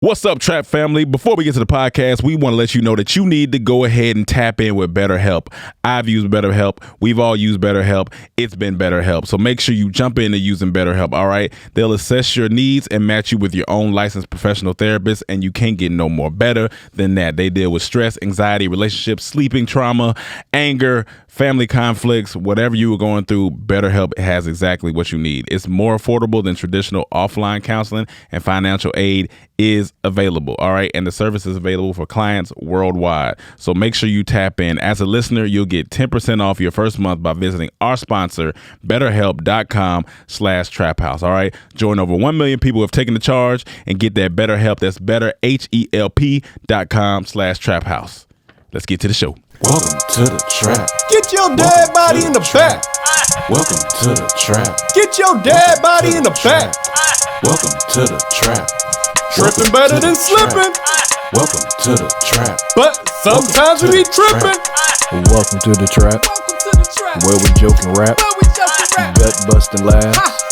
What's up, Trap family? Before we get to the podcast, we want to let you know that you need to go ahead and tap in with BetterHelp. I've used BetterHelp. We've all used BetterHelp. It's been BetterHelp. So make sure you jump into using BetterHelp, all right? They'll assess your needs and match you with your own licensed professional therapist, and you can't get no more better than that. They deal with stress, anxiety, relationships, sleeping, trauma, anger, family conflicts, whatever you were going through. BetterHelp has exactly what you need. It's more affordable than traditional offline counseling, and financial aid is available, all right? And the service is available for clients worldwide. So make sure you tap in. As a listener, you'll get 10% off your first month by visiting our sponsor, betterhelp.com/traphouse, all right? Join over 1 million people who have taken the charge and get that BetterHelp. That's betterhelp.com/traphouse. Let's get to the show. Welcome to the trap. Get your dead body in the back. Welcome to the trap. Get your dead body in the back. Welcome to the trap. Tripping better than slipping. Welcome to the trap. But sometimes we be tripping. Welcome to the trap, Welcome to the trap. where we joke and rap, gut busting laughs,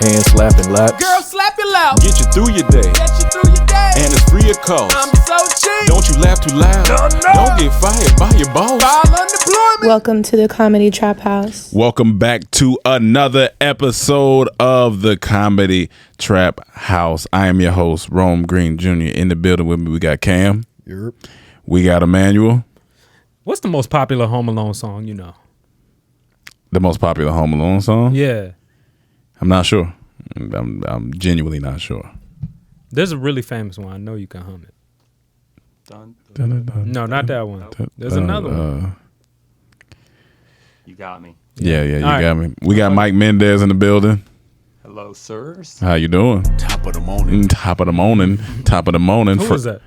hand slapping laps. Girl, slap your loud. Get you through your day, Get you through your day. and it's free of cost. I'm so cheap. Don't you laugh too loud. No. Don't get fired by your boss. File unemployment. Welcome to the Comedy Trap House. Welcome back to another episode of the Comedy Trap House. I am your host, Rome Green Jr. In the building with me, we got Cam. Yep. We got Emmanuel. What's the most popular Home Alone song you know? The most popular Home Alone song? Yeah. I'm not sure. I'm genuinely not sure. There's a really famous one. I know you can hum it. Dun-dun-dun. No, not that one. There's another one. You got me. Yeah, you All right. got me. We got Mike Mendez in the building. Hello, sirs. How you doing? Top of the morning. Top of the morning. Top of the morning. Who was that?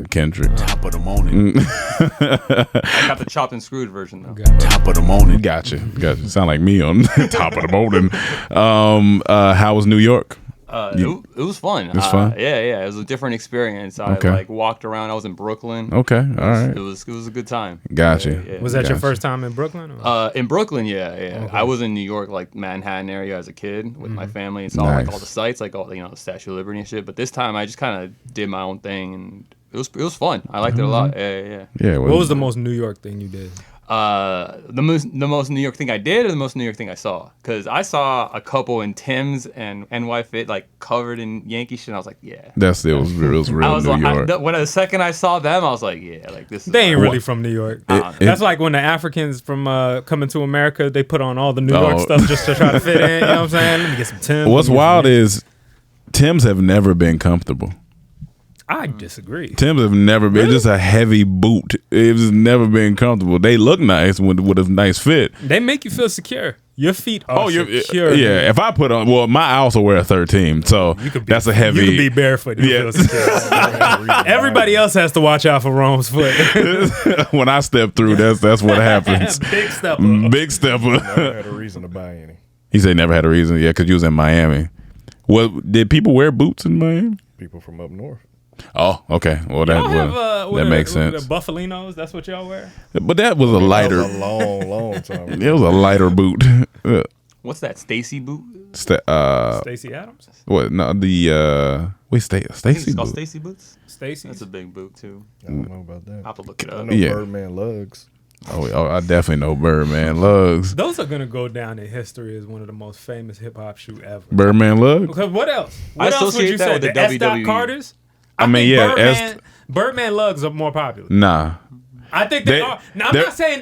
Kendrick. Top of the morning. I got the chopped and screwed version though. Top of the morning. Gotcha. Sound like me on top of the morning. How was New York? It was fun. was fun? Yeah. It was a different experience. I Okay. walked around. I was in Brooklyn. Okay, all right. It was a good time. Gotcha. Yeah. Was that your Gotcha. first time in Brooklyn? Or? In Brooklyn, yeah. I was in New York, like Manhattan area as a kid with my family and saw Nice. like all the sites, like all the Statue of Liberty and shit. But this time I just kind of did my own thing and it was fun. I liked it a lot. Yeah. Yeah. What was the most New York thing you did? The most New York thing I did, or the most New York thing I saw? Because I saw a couple in Tim's and NY Fit, like covered in Yankee shit. And I was like, yeah. it was real I was New like, York. when the second I saw them, I was like, yeah, like this. Is They ain't really from New York. It- That's like when the Africans from Coming to America, they put on all the New York Oh. stuff just to try to fit in. You know what I'm saying? Let me get some Tim's. What's let me get wild some- is Tim's have never been comfortable. I disagree. Tim's have never been just a heavy boot. It's never been comfortable. They look nice with a nice fit. They make you feel secure. Your feet are you're secure. yeah. If I put on, I also wear a 13, so You could be, that's a heavy. You could be barefoot. You Yeah. feel secure. Everybody else has to watch out for Rome's foot. When I step through, that's what happens. Big step. Big stepper. Never had a reason to buy any. He said never had a reason. Yeah, because you was in Miami. What did people wear boots in Miami? People from up north. Oh, okay. Well, Y'all have, that makes The sense. Buffalinos, that's what y'all wear? But that was a lighter. That was a long time ago. It was a lighter boot. What's that, Stacy boot? Stacey Adams? What? No, the wait, I think Stacy it's called boot. Stacy boots. Stacey? That's a big boot too. I don't know about that. I have to look it I up. know Yeah. Birdman lugs. Oh, I definitely know Birdman lugs. Those are going to go down in history as one of the most famous hip-hop shoe ever. Birdman lugs. Because what else? I What else would associate you that say? with the The S. WWE. Carters? I mean, think yeah, Birdman lugs are more popular. Nah, I think they They- are. Now, I'm they're- not saying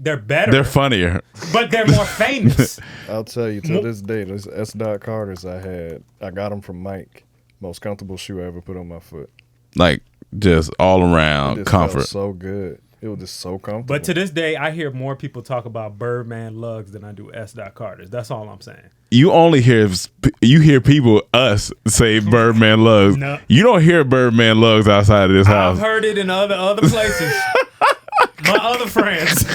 they're better, they're funnier. but they're more famous. I'll tell you, to this day, those S. Carters I got them from Mike. Most comfortable shoe I ever put on my foot. Like just all It around just comfort. felt so good. It was just so comfortable. But to this day, I hear more people talk about Birdman lugs than I do S. Carters. That's all I'm saying. You only hear people say Birdman lugs. No. You don't hear Birdman lugs outside of this I've house. heard it in other places. My other friends.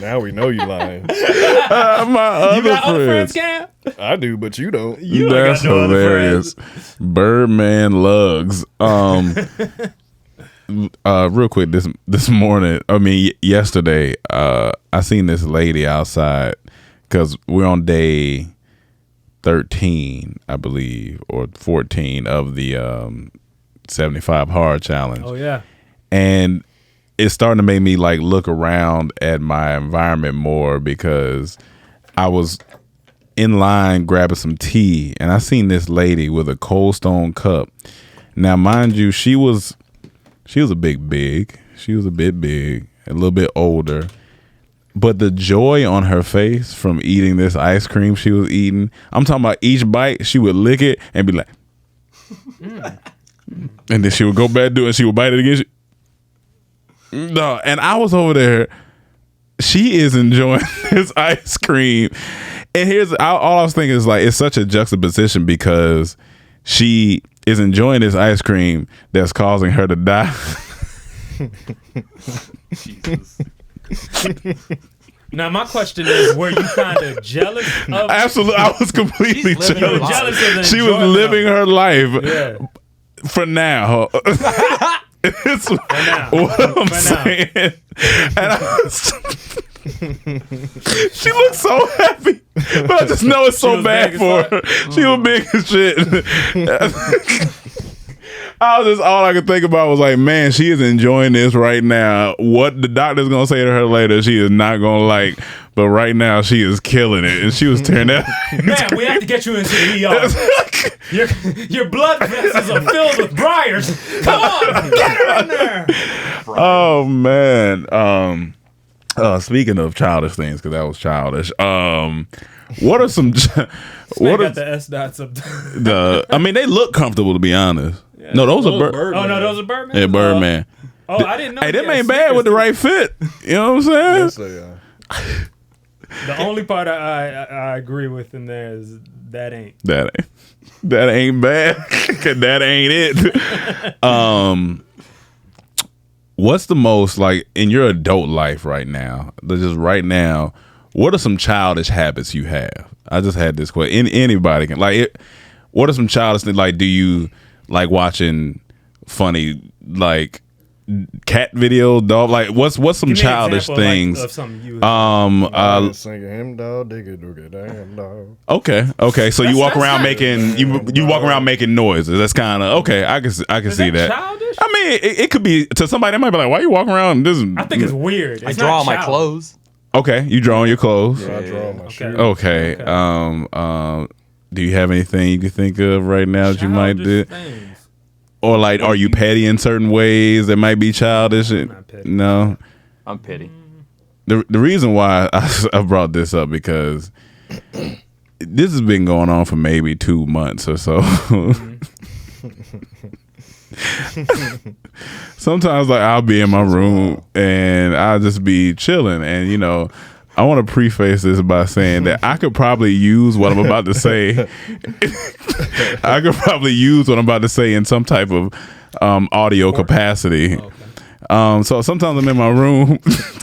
now we know you lying. My You other got other friends, friends. Cam? I do, but you don't. You ain't That's got no other hilarious. friends. Birdman lugs. Real quick, this morning, yesterday, I seen this lady outside because we're on day 13, I believe, or 14 of the 75 hard challenge. Oh yeah. And it's starting to make me like look around at my environment more because I was in line grabbing some tea and I seen this lady with a Cold Stone cup. Now, mind you, she was a big. She was a bit big, a little bit older. But the joy on her face from eating this ice cream she was eating, I'm talking about each bite, she would lick it and be like, and then she would go back to it and she would bite it again. No, and I was over there. She is enjoying this ice cream. And here's all I was thinking is like, it's such a juxtaposition because she is enjoying this ice cream that's causing her to die. Jesus. Now my question is, were you kind of jealous of? Absolutely, I was completely She's living her life. jealous of the She was enjoyment living of it. her life Yeah. for now. It's now. what I'm For now. saying. And I was, she looked so happy, but I just know it's so was bad big for as her. She was big as shit. All I could think about was like, man, she is enjoying this right now. What the doctor's gonna say to her later, she is not gonna like. But right now, she is killing it, and she was tearing that. Man, we have to get you into the ER. Your blood vessels are filled with briars. Come on, get her in there. Oh man. Speaking of childish things, because that was childish. What are some? What Got are the S dots up. I mean, they look comfortable to be honest. No, those are bird. Oh no, those are Birdman. Yeah, Birdman. Oh, I didn't know. Hey, he them had ain't bad with the right fit. You know what I'm saying? Yes, they are. The only part I agree with in there is that ain't. That ain't bad. That ain't it. What's the most like in your adult life right now? Just right now, what are some childish habits you have? I just had this question. Anybody can like it. What are some childish things? Like, do you like watching funny like cat videos, dog? Like, what's some Give me an childish example, things? Like, of something you. Singing him dog, digga dooga damn dog. Okay. So you walk That's around not- making you walk around making noises. That's kind of okay. I can is see that. childish? I mean, it could be to somebody that might be like, why you walking around? This is I think it's weird. I It's draw not on my childish. clothes. okay. You draw on your clothes. I draw my shoes. Okay. Do you have anything you can think of right now that you might do? Childish things. Or like, are you petty in certain ways that might be childish? not petty. No. I'm petty. The reason why I brought this up because this has been going on for maybe 2 months or so. Sometimes like I'll be in my room and I'll just be chilling, and you know, I want to preface this by saying that I could probably use what I'm about to say. I could probably use what I'm about to say in some type of audio capacity. So sometimes I'm in my room.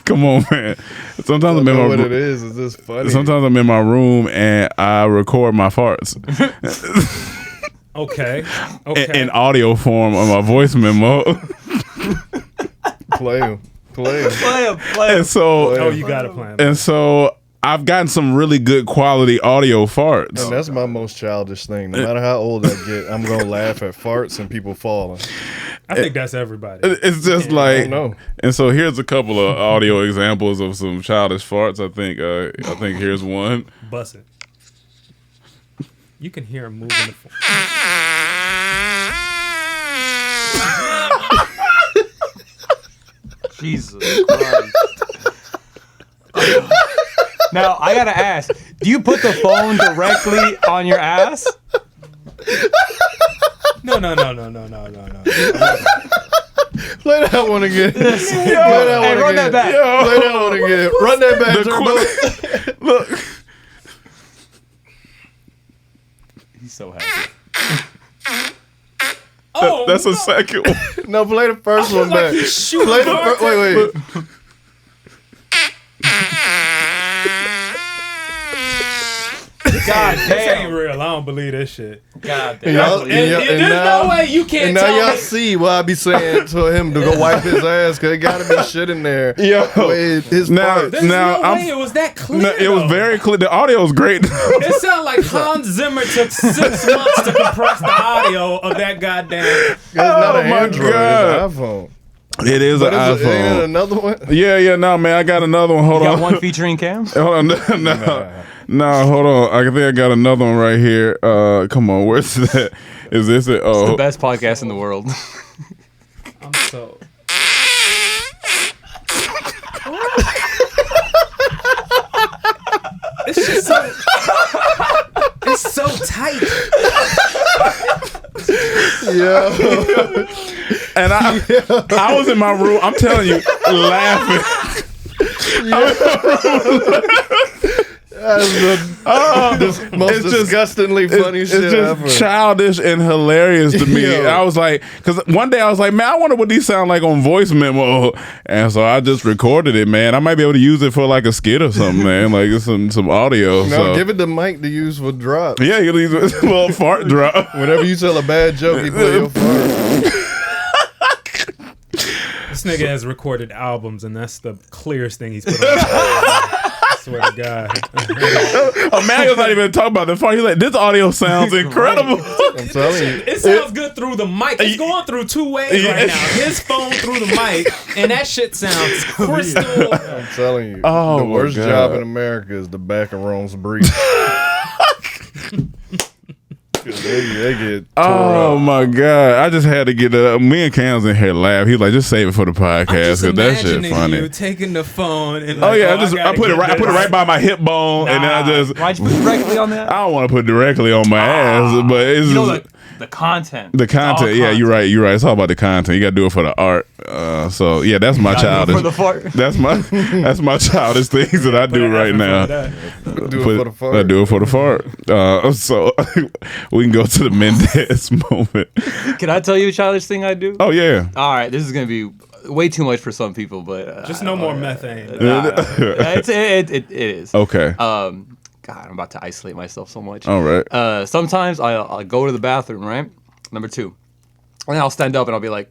Come on, man. Sometimes I'm in my what it room. is this funny? Sometimes I'm in my room and I record my farts Okay. in audio form on my voice memo. Play him. And so, Oh, you got a plan. and so I've gotten some really good quality audio farts. And that's my most childish thing. No matter how old I get, I'm gonna laugh at farts and people falling. I think that's everybody. It's just like, no. and so here's a couple of audio examples of some childish farts. I think here's one. Bust it. You can hear him moving the phone. Jesus Christ. Now, I gotta ask, do you put the phone directly on your ass? No. Play that one again. Play that Hey, one run again. that back. Play that one again. Run that back. Turbo. Look, He's so happy. Oh, that's a second one. No, play the first one like back. he's shooting Play the darts first. Wait. God This ain't damn. real. I don't believe this shit. God And damn. y'all- And and y'all- there's and now- no way you can't And now tell y'all me. see why I be saying to him to go wipe his ass, because it gotta be shit in there. Yo. With his Now- parts. There's Now, no I'm- way it was that clear. No, it was though. very clear. The audio was great. It sounded like Hans Zimmer took 6 months to compress the audio of that goddamn. It's not Oh an my Android, God. it's an iPhone. It is But an is it iPhone. another one? Yeah, no, man, I got another one. Hold You on. got one featuring Cam? Hold on, no, hold on. I think I got another one right here. Come on, where's that? Is this it? It's Oh, the best podcast in the world. I'm so. It's just so. It's so tight. Yeah. and I was in my room. I'm telling you, laughing. That's the most it's just- disgustingly funny It's shit just ever. childish and hilarious to me. Yo. I was like, because one day I was like, man, I wonder what these sound like on voice memo, and so I just recorded it, man. I might be able to use it for like a skit or something, man. Like it's some audio. No, so. give it the mic to use for drops. Yeah, you can use a little fart drop. Whenever you tell a bad joke, you play your fart. This nigga has recorded albums, and that's the clearest thing he's put on. I swear to God. Emmanuel's not even talking about the fart. He's like, this audio sounds incredible. I'm telling you. It sounds good through the mic. It's going through 2 ways right now. His phone through the mic, and that shit sounds crystal. I'm telling you. Oh, the my worst God. job in America is the back of Rome's breach. they get Oh my God. I just had to get it up. Me and Cam's in here laugh. He's like, just save it for the podcast because that shit funny. You taking the phone and Oh like, yeah, I put it right by my hip bone, and then I just Why'd you put directly on that? I don't want to put it directly on my ass, but it's You know just, the content. the It's all content. Yeah, you're right. You're right. It's all about the content. You got to do it for the art. So yeah, that's my childish. For the fart. That's my childish things that I do right now. do it for the fart. I do it for the fart. So we can go to the Mendez moment. Can I tell you a childish thing I do? Oh yeah. All right, this is gonna be way too much for some people, but Just no more methane. it is. Okay. God, I'm about to isolate myself so much. All right. Sometimes I'll go to the bathroom, right? Number 2, and then I'll stand up and I'll be like,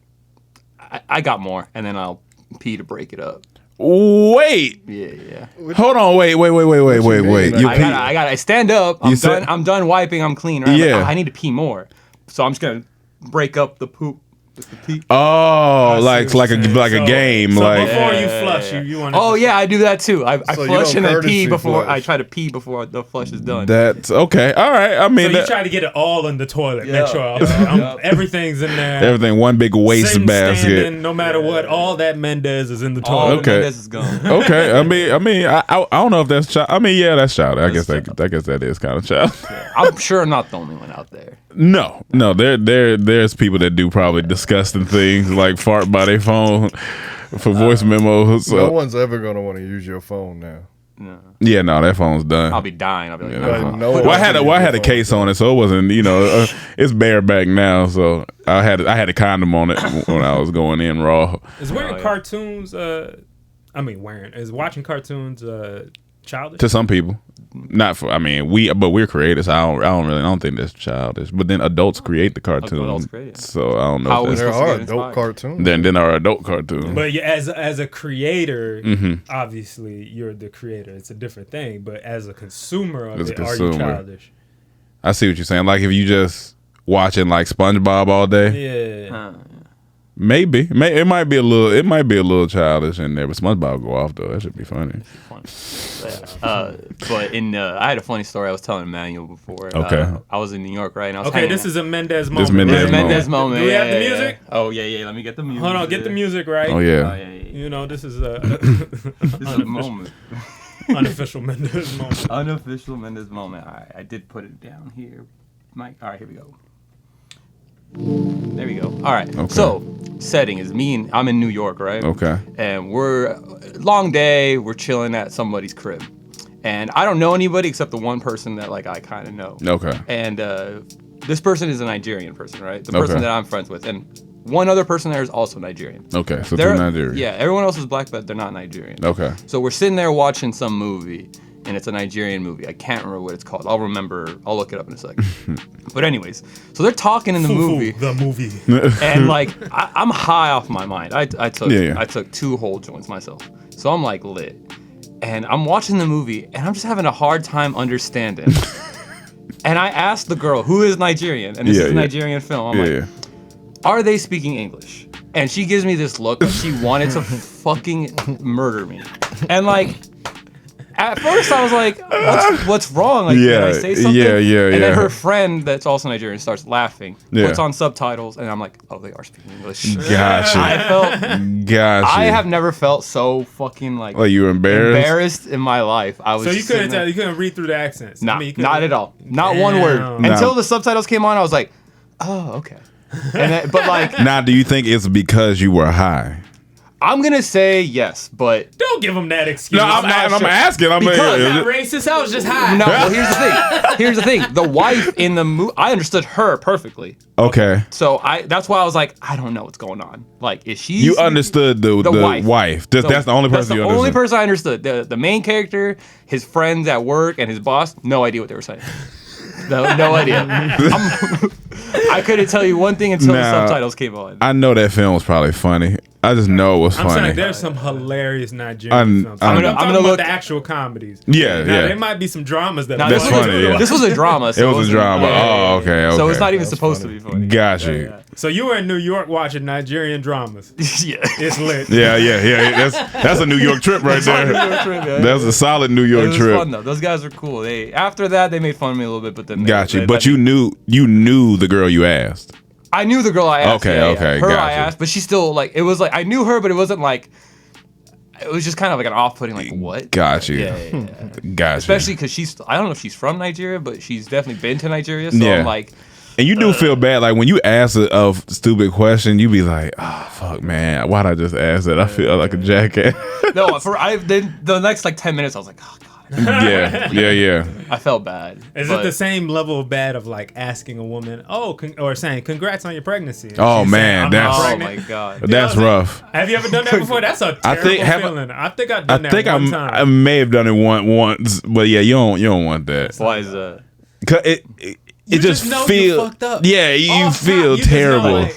I got more, and then I'll pee to break it up. Wait. Yeah. Hold on. Wait. mean? You I stand up. You said- I'm done wiping. I'm clean. Right? Yeah. I need to pee more, so I'm just gonna break up the poop with the pee. Oh, like what a you're saying. a game. So Like before you flush, you want. Oh yeah, I do that too. I So you flush don't and then courtesy pee before. flush. I try to pee before the flush is done. that's okay. All right. I So mean, you try to get it all in the toilet. Yeah. Make sure Yeah. everything's in there. everything one big waste Sitting, basket. standing, no matter what, all that Mendez is in the All toilet. the Okay. Mendez is gone. Okay. I mean, I don't know if that's child. I mean, yeah, that's child. I guess child. I guess that is kind of child. I'm sure I'm not the only one out there. No. There's people that do probably disgusting things like fart by their phone for voice memos. So. No one's ever going to want to use your phone now. No. Yeah, no, that phone's done. I'll be dying. I'll be like, Yeah, no. that phone- no well, one I had should use a your case phone. on it, so it wasn't. It's bareback now, so I had a condom on it when I was going in raw. Is wearing yeah. cartoons? Is watching cartoons childish? To some people, not for. I mean, we're creators. So I don't think that's childish. But then adults create the cartoon, Adults create it. so I don't know. How if we that's, There supposed to are get adult inspired? cartoons. then our adult cartoon. But yeah, as a creator, Mm-hmm. obviously you're the creator. It's a different thing. But as a consumer of As a it, are you consumer. childish? I see what you're saying. Like if you just watching like SpongeBob all day, Yeah. maybe it might be a little childish in there. But SpongeBob go off though. That should be funny. But I had a funny story I was telling Emmanuel before. Okay. I was in New York, right? And I was Okay, hanging this out. is a Mendez moment. Mendez right? moment. Mendez moment. Do we have yeah, the yeah, music? yeah. Oh yeah. Let me get the music. Hold on, get the music right. Oh yeah. Yeah. You know, this is a This is a moment. unofficial Mendez moment. Unofficial Mendez moment. All right, I did put it down here. Mike. All right, here we go. There we go. All right. Okay. So, setting is I'm in New York, right? Okay. And we're long day. We're chilling at somebody's crib, and I don't know anybody except the one person that like I kind of know. Okay. And this person is a Nigerian person, right? The person Okay. that I'm friends with, and one other person there is also Nigerian. Okay. So They're- to Nigeria. Yeah, everyone else is black, but they're not Nigerian. Okay. So we're sitting there watching some movie, and it's a Nigerian movie. I can't remember what it's called. I'll look it up in a second. But anyways, so they're talking in the movie. The movie. And like I'm high off my mind. I took 2 whole joints myself. So I'm like lit. And I'm watching the movie and I'm just having a hard time understanding. And I asked the girl, who is Nigerian, and this is a Nigerian film. I'm like, are they speaking English? And she gives me this look like she wanted to fucking murder me. And like, at first I was like, what's wrong? Like, can I say something? And then her friend that's also Nigerian starts laughing, puts on subtitles, and I'm like, oh, they are speaking English. Gotcha. I have never felt so fucking like you were embarrassed in my life. I was So you couldn't read through the accents? Not at all. Not one word. Until the subtitles came on, I was like, oh, okay. And then, but like, now, do you think it's because you were high? I'm gonna say yes, but don't give them that excuse. No, I'm asking. I'm because I'm not racist. I was just high. No, well, here's the thing. The wife in the movie, I understood her perfectly. Okay. So that's why I was like, I don't know what's going on. Like, is she? You understood the wife. That's the only person you understood. That's the only person I understood. The main character, his friends at work, and his boss. No idea what they were saying. No idea. I couldn't tell you one thing until the subtitles came on. I know that film was probably funny. I just know it was funny. I'm saying there's some hilarious Nigerian films. I'm gonna look at the actual comedies. Yeah. There might be some dramas that's funny. This was a drama. So it was a drama. Oh, okay. So it's not even supposed to be funny. Gotcha. Yeah. So you were in New York watching Nigerian dramas. Yeah. It's lit. Yeah. That's a New York trip right there. That's a solid New York trip. It was fun though. Those guys were cool. After that they made fun of me a little bit, but then gotcha. But you knew the girl you asked. I knew the girl I asked. Okay. Her gotcha. I asked, but she still like it was like I knew her, but it wasn't like it was just kind of like an off-putting like what? Gotcha. Yeah. Gotcha. Especially because I don't know if she's from Nigeria, but she's definitely been to Nigeria. So I'm like. And you do feel bad, like when you ask a stupid question, you be like, "Oh fuck, man, why'd I just ask that? I feel like a jackass." No, the next like 10 minutes, I was like, "Oh god." Yeah. I felt bad. Is it the same level of bad of like asking a woman, or saying, "Congrats on your pregnancy"? Oh man, oh my god, that's rough. Have you ever done that before? That's a terrible feeling. I think I've done that one time. I may have done it once, but yeah, you don't want that. Why is that? Cause it just feels fucked up. Yeah, you feel terrible.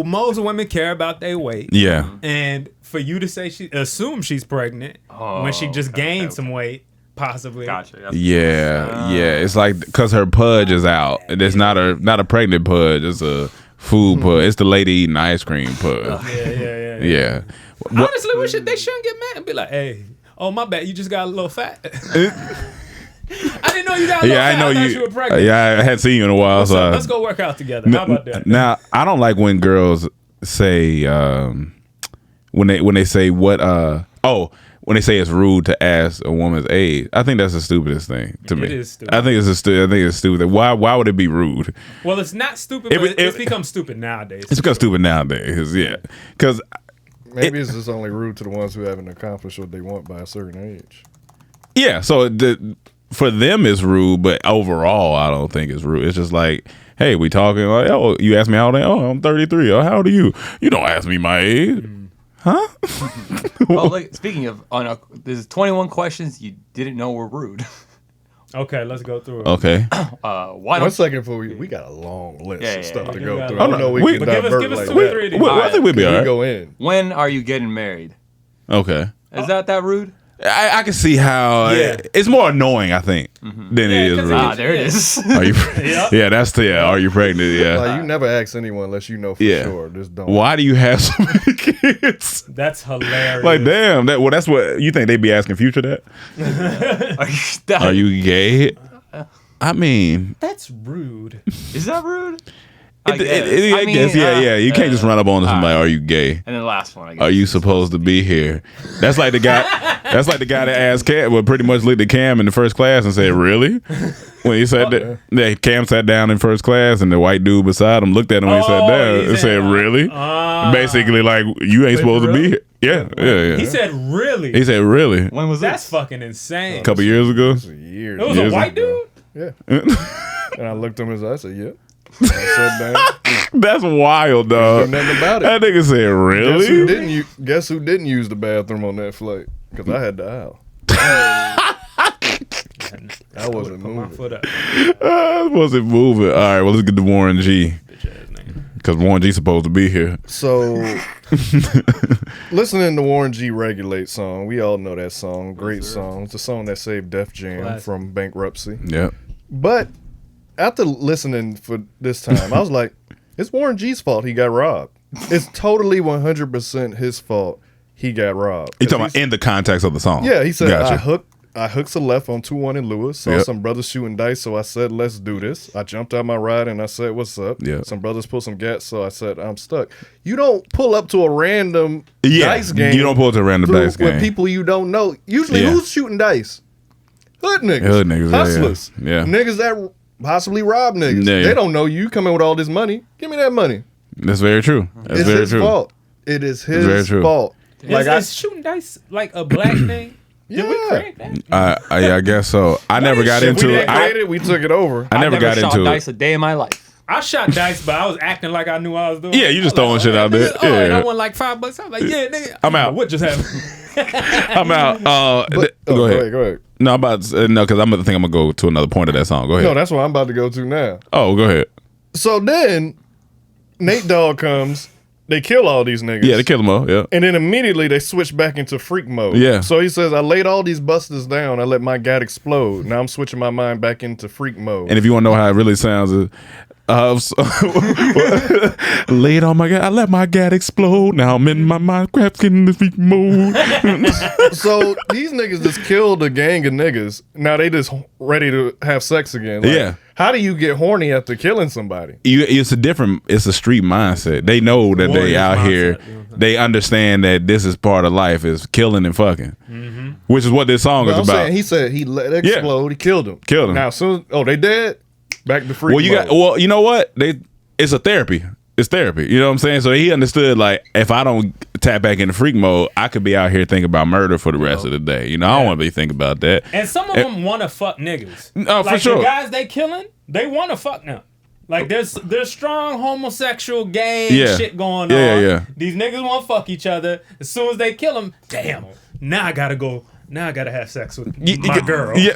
Most women care about their weight. Yeah. And for you to say assume she's pregnant when she just gained some weight, possibly. Gotcha. Yeah. It's like because her pudge is out. It's not a pregnant pudge. It's a food pudge. It's the lady eating ice cream pudge. Yeah. Honestly, they shouldn't get mad and be like, "Hey, oh my bad, you just got a little fat." I didn't know you got a little fat. I thought you were pregnant. Yeah, I hadn't seen you in a while. So let's go work out together. How about that? Now, I don't like when girls say when they say what when they say it's rude to ask a woman's age. I think that's the stupidest thing to me. It is stupid. I think it's stupid. Why would it be rude? Well, it's not stupid, but it's become stupid nowadays. It's become stupid nowadays. Yeah, because maybe it's just only rude to the ones who haven't accomplished what they want by a certain age. Yeah, so for them it's rude, but overall I don't think it's rude. It's just like, hey, we talking like, oh, you ask me how old I am? Oh, I'm 33. Oh, how old are you? You don't ask me my age. Huh? Well, like, speaking of, there's 21 questions you didn't know were rude. Okay, let's go through it. Okay. One second before we got a long list of stuff to go through. I don't know we can divert give us like 2 or 3 of these. I think we'll be all right. Go in. When are you getting married? Okay. Is that rude? I can see how it's more annoying, I think, than it is rude. There it is. Are you? Yeah, that's are you pregnant? Yeah. Like, you never ask anyone unless you know for sure. Just don't. Why do you have so many kids? That's hilarious. Like, damn. That's what you think they'd be asking Future that? Are you gay? I mean, that's rude. Is that rude? I guess, yeah. You can't just run up on somebody. Are you gay? And then the last one, I guess. Are you supposed to be here? That's like the guy. That's like the guy that asked Cam. Well, pretty much looked at Cam in the first class and said, "Really?" When he said that, Cam sat down in first class, and the white dude beside him looked at him when he sat down and said, "Really?" Basically, like, you ain't supposed to be here. Yeah. He said, "Really?" He said, "Really?" When was That's fucking insane. A couple years ago. Years. It was a white dude. Yeah. And I looked him in his eyes. I said, "Yep." I sat down. That's wild, dog. Nothing about it. That nigga said, "Really?" Guess who didn't use the bathroom on that flight? Because I had the aisle. I wasn't Put my moving. foot up. Wasn't moving. All right, well, let's get to Warren G. Because Warren G's supposed to be here. So, listening to Warren G Regulate song, we all know that song. Great song. It's a song that saved Def Jam Classic. from bankruptcy. Yeah. But after listening for this time, I was like, it's Warren G's fault he got robbed. It's totally 100% his fault he got robbed. You talking about in the context of the song? Yeah, he said, Gotcha. I hooked a left on 2-1 in Lewis. Saw some brothers shooting dice, so I said, let's do this. I jumped out my ride and I said, what's up? Yeah. Some brothers pulled some gas, so I said, I'm stuck. You don't pull up to a random dice game. You don't pull to a random dice game. With people you don't know. Usually, Yeah. who's shooting dice? Hood niggas. Hood niggas, Hustlers. yeah. Niggas that possibly rob niggas. Yeah, yeah. They don't know you. Come in with all this money. Give me that money. That's very true. That's It's very his true. fault. It is very his true. fault. Is shooting dice like a black thing? Did we Yeah. create that? I guess so. I never got Shit, into we it. didn't create it. We took it over. I never got shot into dice it. a day in my life. I shot dice, but I was acting like I knew what I was doing. Yeah, you just I was throwing shit out there. nigga, and I Yeah. won like $5. I was like, yeah, nigga. I'm out. What just happened? I'm out. Go ahead. Go ahead. No, I'm about to, no, because I'm gonna think I'm gonna go to another point of that song. Go ahead. No, that's what I'm about to go to now. Oh, go ahead. So then, Nate Dogg comes. They kill all these niggas. Yeah, they kill him all. Yeah. And then immediately they switch back into freak mode. Yeah. So he says, I laid all these busters down. I let my gat explode. Now I'm switching my mind back into freak mode. And if you want to know how it really sounds, laid on my gat, I let my gat explode. Now I'm in my Minecraft in the freak mode. So these niggas just killed a gang of niggas. Now they just ready to have sex again. Like, Yeah. How do you get horny after killing somebody? It's a street mindset. They know that they Warriors out here. mindset, you know what I'm saying? They understand that this is part of life, is killing and fucking, which is what this song But is I'm about. saying he said he let it explode. He killed him. Killed him. Now, soon they dead. Back to freak Well, mode. you know what? It's a therapy. It's therapy. You know what I'm saying? So he understood, like, if I don't tap back into freak mode, I could be out here thinking about murder for the rest of the day. You know, I don't want to be thinking about that. And some of them want to fuck niggas. No, for like sure. the guys they killing, they want to fuck now. Like there's strong homosexual gang shit going on. Yeah. These niggas want to fuck each other. As soon as they kill them, damn. Now I gotta go. Now I gotta have sex with my girl. Yeah.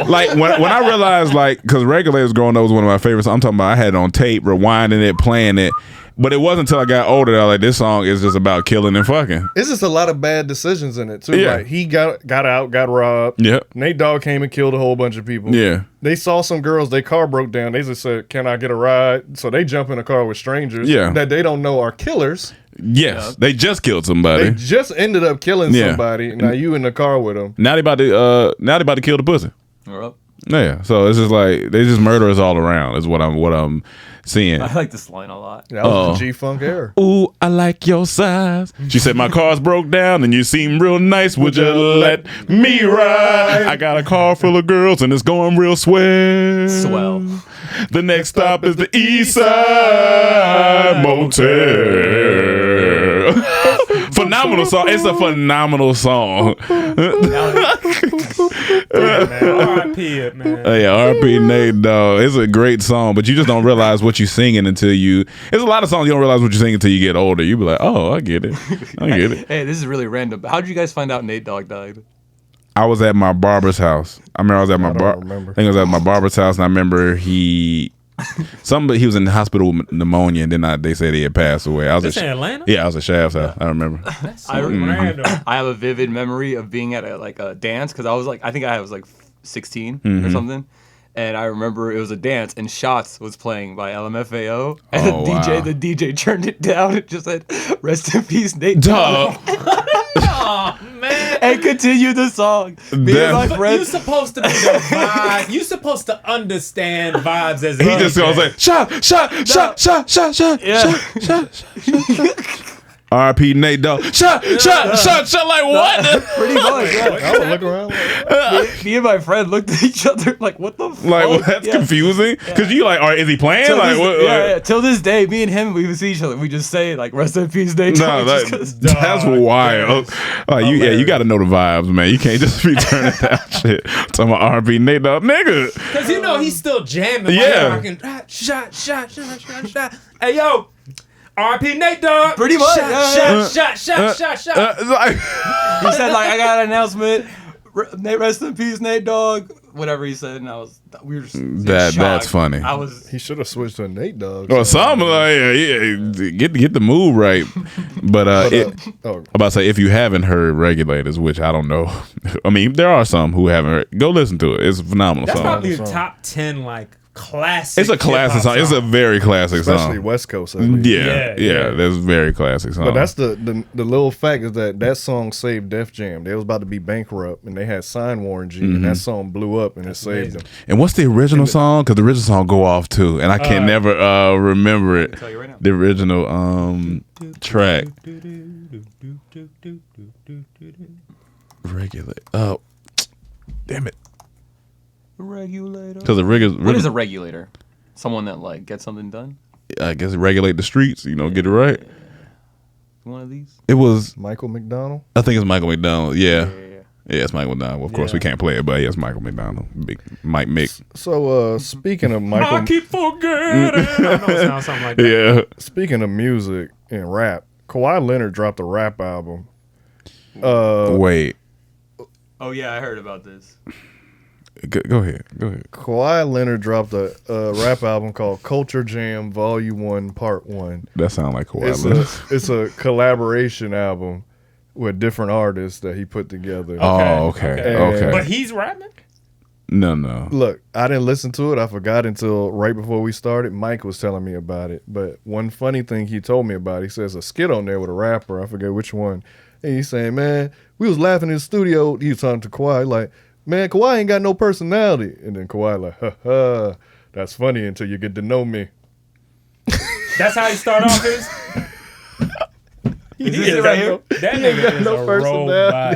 Like when I realized, like, because Regulators growing up was one of my favorites. I'm talking about I had it on tape, rewinding it, playing it. But it wasn't until I got older that I was like, this song is just about killing and fucking. It's just a lot of bad decisions in it too. Yeah. Like he got out, got robbed. Yep. Nate Dogg came and killed a whole bunch of people. Yeah. They saw some girls, their car broke down. They just said, "Can I get a ride?" So they jump in a car with strangers Yeah. that they don't know are killers. Yes, they just killed somebody. They just ended up killing Yeah. somebody. Now you in the car with them. Now they about to kill the pussy. Or Yeah, so it's just like they just murderers all around is what I'm seeing. I like this line a lot. That was the G-Funk era. Ooh, I like your size. She said my car's broke down and you seem real nice. Would you let me ride? I got a car full of girls and it's going real swell. Swell. The next stop is the East Side Motel. Phenomenal song. It's a phenomenal song. R.I.P. it, man. Yeah, R.P. Nate, dog. It's a great song, but you just don't realize what you're singing until you. There's a lot of songs you don't realize what you're singing until you get older. You be like, oh, I get it. I get it. Hey, this is really random. How did you guys find out Nate Dogg died? I was at my barber's house. I remember I was at my bar. remember. I think I was at my barber's house, and I remember he was in the hospital with pneumonia, and then they said he had passed away. I was This at in Atlanta? Yeah, I was at Shaft's house. I remember. That's so I random. I have a vivid memory of being at a dance because I was like, I think I was like 16 Mm-hmm. or something. And I remember it was a dance and Shots was playing by LMFAO. And Oh, wow. the DJ turned it down and just said, rest in peace, Nate Dog. Dogg. Oh man. And continued the song. Me and my But you friends. supposed to be the vibe. You supposed to understand vibes as He just gonna say shot. Yeah. R.P. Nate, dog. Shot. Like what? Pretty much, yeah. I would look around. Me and my friend looked at each other like, what the fuck? Like well, that's Yeah. confusing because you like, is he playing? Till Like this, what? yeah, till this day, me and him, we would see each other. We just say like, "Rest in peace, Nate." No, Dogg," just 'cause- that's wild. Like you got to know the vibes, man. You can't just be turning that shit. Talking about R.P. Nate, dog, nigga. Because you know he's still jamming. Yeah. Like, rocking, shot. Hey yo, R.P. Nate Dogg. Pretty much, Shot. Like, he said like, "I got an announcement. Rest in peace, Nate Dogg. Whatever he said, and we were just that's shocked. funny. He should have switched to Nate Dogg. Or something like get the move right. But I'm about to say, if you haven't heard Regulators, which I don't know, I mean there are some who haven't heard. Go listen to it. It's a phenomenal That's song. probably a top 10 like classic. It's a classic song. It's a very classic song, especially West Coast. At least. Yeah, that's a very classic song. But that's the little fact is that song saved Def Jam. They was about to be bankrupt, and they had signed Warren G, and that song blew up, and it saved them. And what's the original song? Because the original song go off too, and I can never remember it. I'll tell you right now. The original track. Regulate. Oh, damn it. Regulator. Because What is a regulator? Someone that like gets something done. I guess regulate the streets. Get it right. One of these. It was Michael McDonald. I think it's Michael McDonald. Yeah, it's Michael McDonald. Well, of course, we can't play it, but it's Michael McDonald. Big Mike Mick. So speaking of Michael, I keep forgetting. I know it sounds something like that. Yeah. Speaking of music and rap, Kawhi Leonard dropped a rap album. Wait. Oh yeah, I heard about this. Go ahead. Kawhi Leonard dropped a rap album called Culture Jam Volume 1 Part 1. That sounds like Kawhi Leonard. It's a collaboration album with different artists that he put together. Okay. But he's rapping? No. Look, I didn't listen to it. I forgot until right before we started. Mike was telling me about it. But one funny thing he told me about, he says a skit on there with a rapper. I forget which one. And he's saying, man, we was laughing in the studio. He was talking to Kawhi like, man, Kawhi ain't got no personality. And then Kawhi like, ha, that's funny until you get to know me. That's how he start off his? He did it right here. That nigga is no a personality.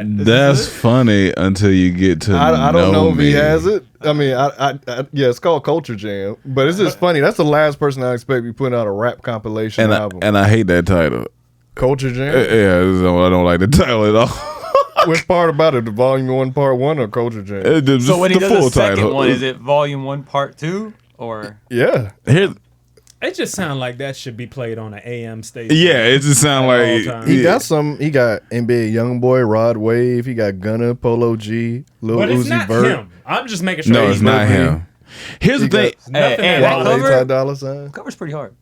robot. That's funny until you get to I don't know if me. he has it. I mean, yeah, it's called Culture Jam. But it's just funny. That's the last person I expect to be putting out a rap compilation album. And I hate that title. Culture Jam? Yeah, I don't like the title at all. Which part about it? The Volume 1 Part 1 or Culture Jam? So when he does the second title. one, is it Volume 1 Part 2 or? Yeah. It just sounds like that should be played on an AM station. Yeah, it just sounds like He got NBA Youngboy, Rod Wave. He got Gunna, Polo G, Lil But it's Uzi not Vert. him. I'm just making sure. no, he's it's not him. Here's the thing. Nothing Hey, at that all. cover- Ty Dolla $ign. Cover's pretty hard.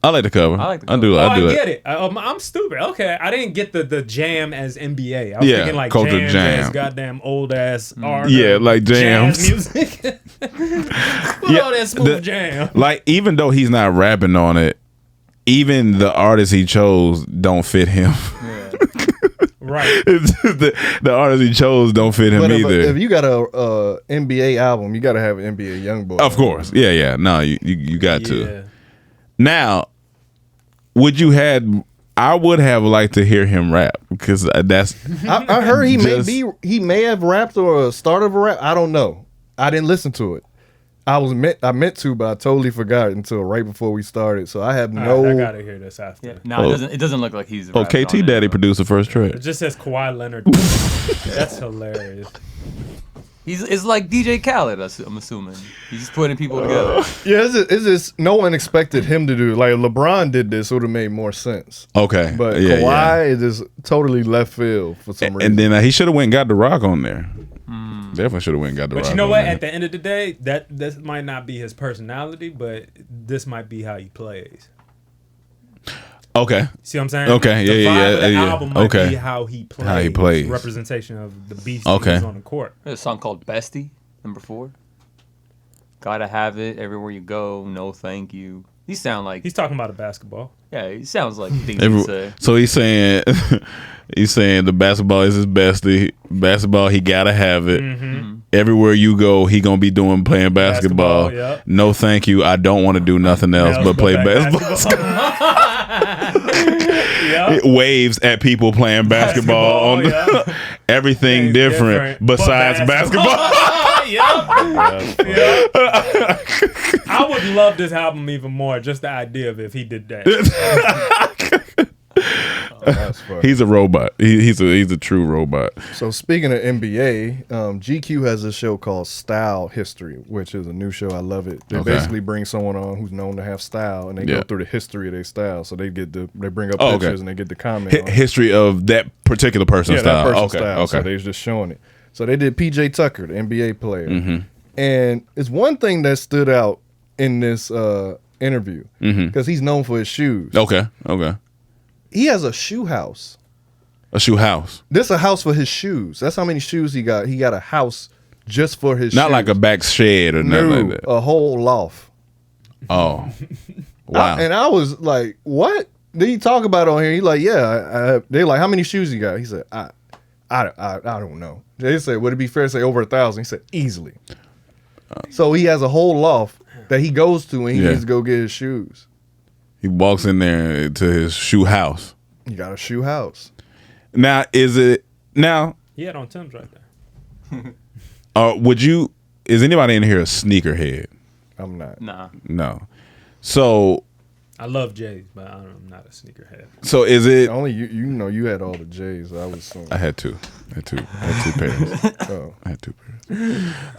I like the cover. I like the I do. Oh, I do I it. get it. I'm stupid. Okay, I didn't get the jam as NBA. I was Yeah, thinking like Culture jam Jam. as goddamn old ass art. Yeah, like jams. Jazz music. Put on that smooth jam. Like even though he's not rapping on it, even the artists he chose don't fit him. Right. It's just the artists he chose don't fit him But either. if you got a NBA album, you got to have an NBA Youngboy. Of course. Yeah. No, you got Yeah. to. Now, I would have liked to hear him rap because that's I heard he may have rapped or started a rap. I don't know. I didn't listen to it. I meant to, but I totally forgot until right before we started. So I have no. I gotta hear this after. Yeah. No, it doesn't look like he's. KT rapping on Daddy it, produced the first track. It just says Kawhi Leonard. That's hilarious. It's like DJ Khaled. I'm assuming he's just putting people together. Yeah, it's just no one expected him to do it. Like LeBron did this, it would have made more sense. Okay, But yeah, Kawhi is just totally left field for some reason. and then he should have went and got the Rock on there. Definitely should have went and got the Rock. But you know on what? there. At the end of the day, this might not be his personality, but this might be how he plays. Okay. See what I'm saying? Okay, The yeah, vibe yeah, of the yeah. album might Okay. be how he plays. How he plays. Representation of the beast Okay. he's on the court. There's a song called Bestie, number 4. Gotta have it everywhere you go. No, thank you. He sound like He's talking about a basketball. yeah. He sounds like things he'd say. So he's saying the basketball is his bestie. Basketball, he gotta have it. Everywhere you go, he gonna be playing basketball. Yep. No, thank you. I don't want to do nothing else but play basketball. Yep. It waves at people playing basketball. Basketball, Everything Things different but besides basketball. Yep. I would love this album even more. Just the idea of if he did that. That's funny. He's a robot. He's a true robot. So speaking of NBA, GQ has a show called Style History, which is a new show. I love it. They Okay. basically bring someone on who's known to have style, and they Yeah. go through the history of their style. So they bring up Oh, okay. pictures and they get the comment. on it. History of that particular person's Yeah, that style. person's Okay. style. So Okay. they're just showing it. So they did PJ Tucker, the NBA player. Mm-hmm. And it's one thing that stood out in this interview because he's known for his shoes. Okay. He has a shoe house. A shoe house. This a house for his shoes. That's how many shoes he got. He got a house just for his shoes. Not like a back shed or nothing like that. A whole loft. Oh. Wow. And I was like, what? Did he talk about it on here? He like, yeah. They like, how many shoes you got? He said, I don't know. They said, would it be fair to say over 1,000? He said, easily. So he has a whole loft that he goes to when he needs to go get his shoes. He walks in there to his shoe house. He got a shoe house. Now, He had on Tim's right there. is anybody in here a sneakerhead? I'm not. Nah. No. So I love J's, but I'm not a sneakerhead. So is it only you had all the J's? I was assuming. I had two. I had two pairs. Oh. I had two pairs.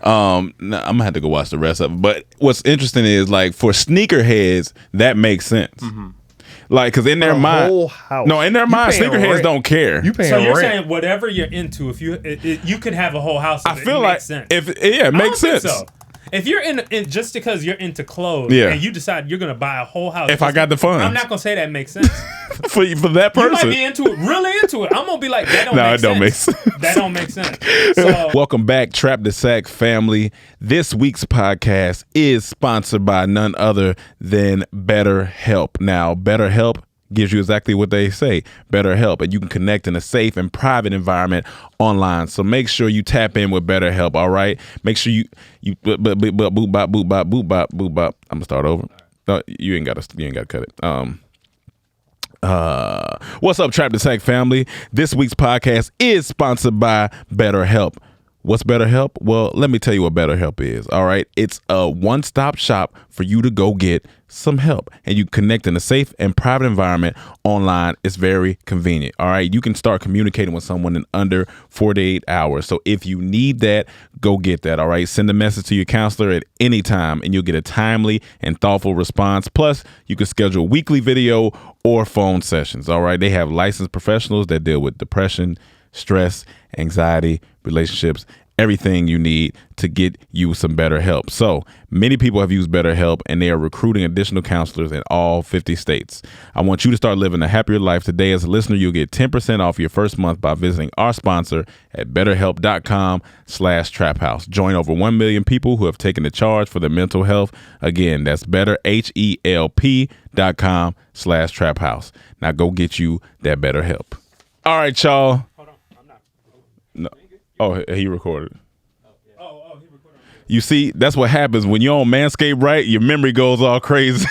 I'm gonna have to go watch the rest of it. But what's interesting is like for sneakerheads, that makes sense. Mm-hmm. Like, cause in their mind, whole house. No, in their mind, sneakerheads don't care. You paying So you're rent. saying whatever you're into, if you could have a whole house. I feel like sense. it makes sense. So. If you're in just because you're into clothes and you decide you're gonna buy a whole house, if I got the funds, I'm not gonna say that makes sense for that person. You might be into it, really into it. I'm gonna be like, that don't make sense. Don't make sense. That don't make sense. So, welcome back, Trap the Sack family. This week's podcast is sponsored by none other than BetterHelp. Now, BetterHelp gives you exactly what they say, BetterHelp, and you can connect in a safe and private environment online. So make sure you tap in with BetterHelp. All right, make sure you boop bop. I'm gonna start over. No, you ain't gotta cut it. What's up, Trap the Sack family? This week's podcast is sponsored by BetterHelp. What's BetterHelp? Well, let me tell you what BetterHelp is, all right? It's a one-stop shop for you to go get some help. And you connect in a safe and private environment online. It's very convenient, all right? You can start communicating with someone in under 48 hours. So if you need that, go get that, all right? Send a message to your counselor at any time, and you'll get a timely and thoughtful response. Plus, you can schedule weekly video or phone sessions, all right? They have licensed professionals that deal with depression, stress, anxiety, relationships, everything you need to get you some better help. So many people have used BetterHelp, and they are recruiting additional counselors in all 50 states. I want you to start living a happier life today. As a listener, you'll get 10% off your first month by visiting our sponsor at betterhelp.com/traphouse. Join over 1 million people who have taken the charge for their mental health. Again, that's betterhelp.com/traphouse. Now go get you that BetterHelp. All right, y'all. hold on, I'm not. No. Oh, he recorded. Oh, he recorded. You see, that's what happens when you're on Manscaped, right? Your memory goes all crazy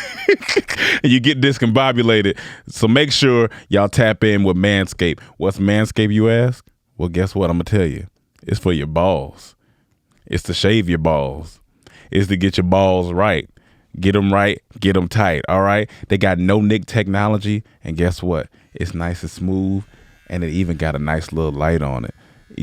and you get discombobulated. So make sure y'all tap in with Manscaped. What's Manscaped, you ask? Well, guess what? I'm going to tell you. It's for your balls. It's to shave your balls. It's to get your balls right. Get them right, get them tight, all right? They got no-nick technology, and guess what? It's nice and smooth, and it even got a nice little light on it.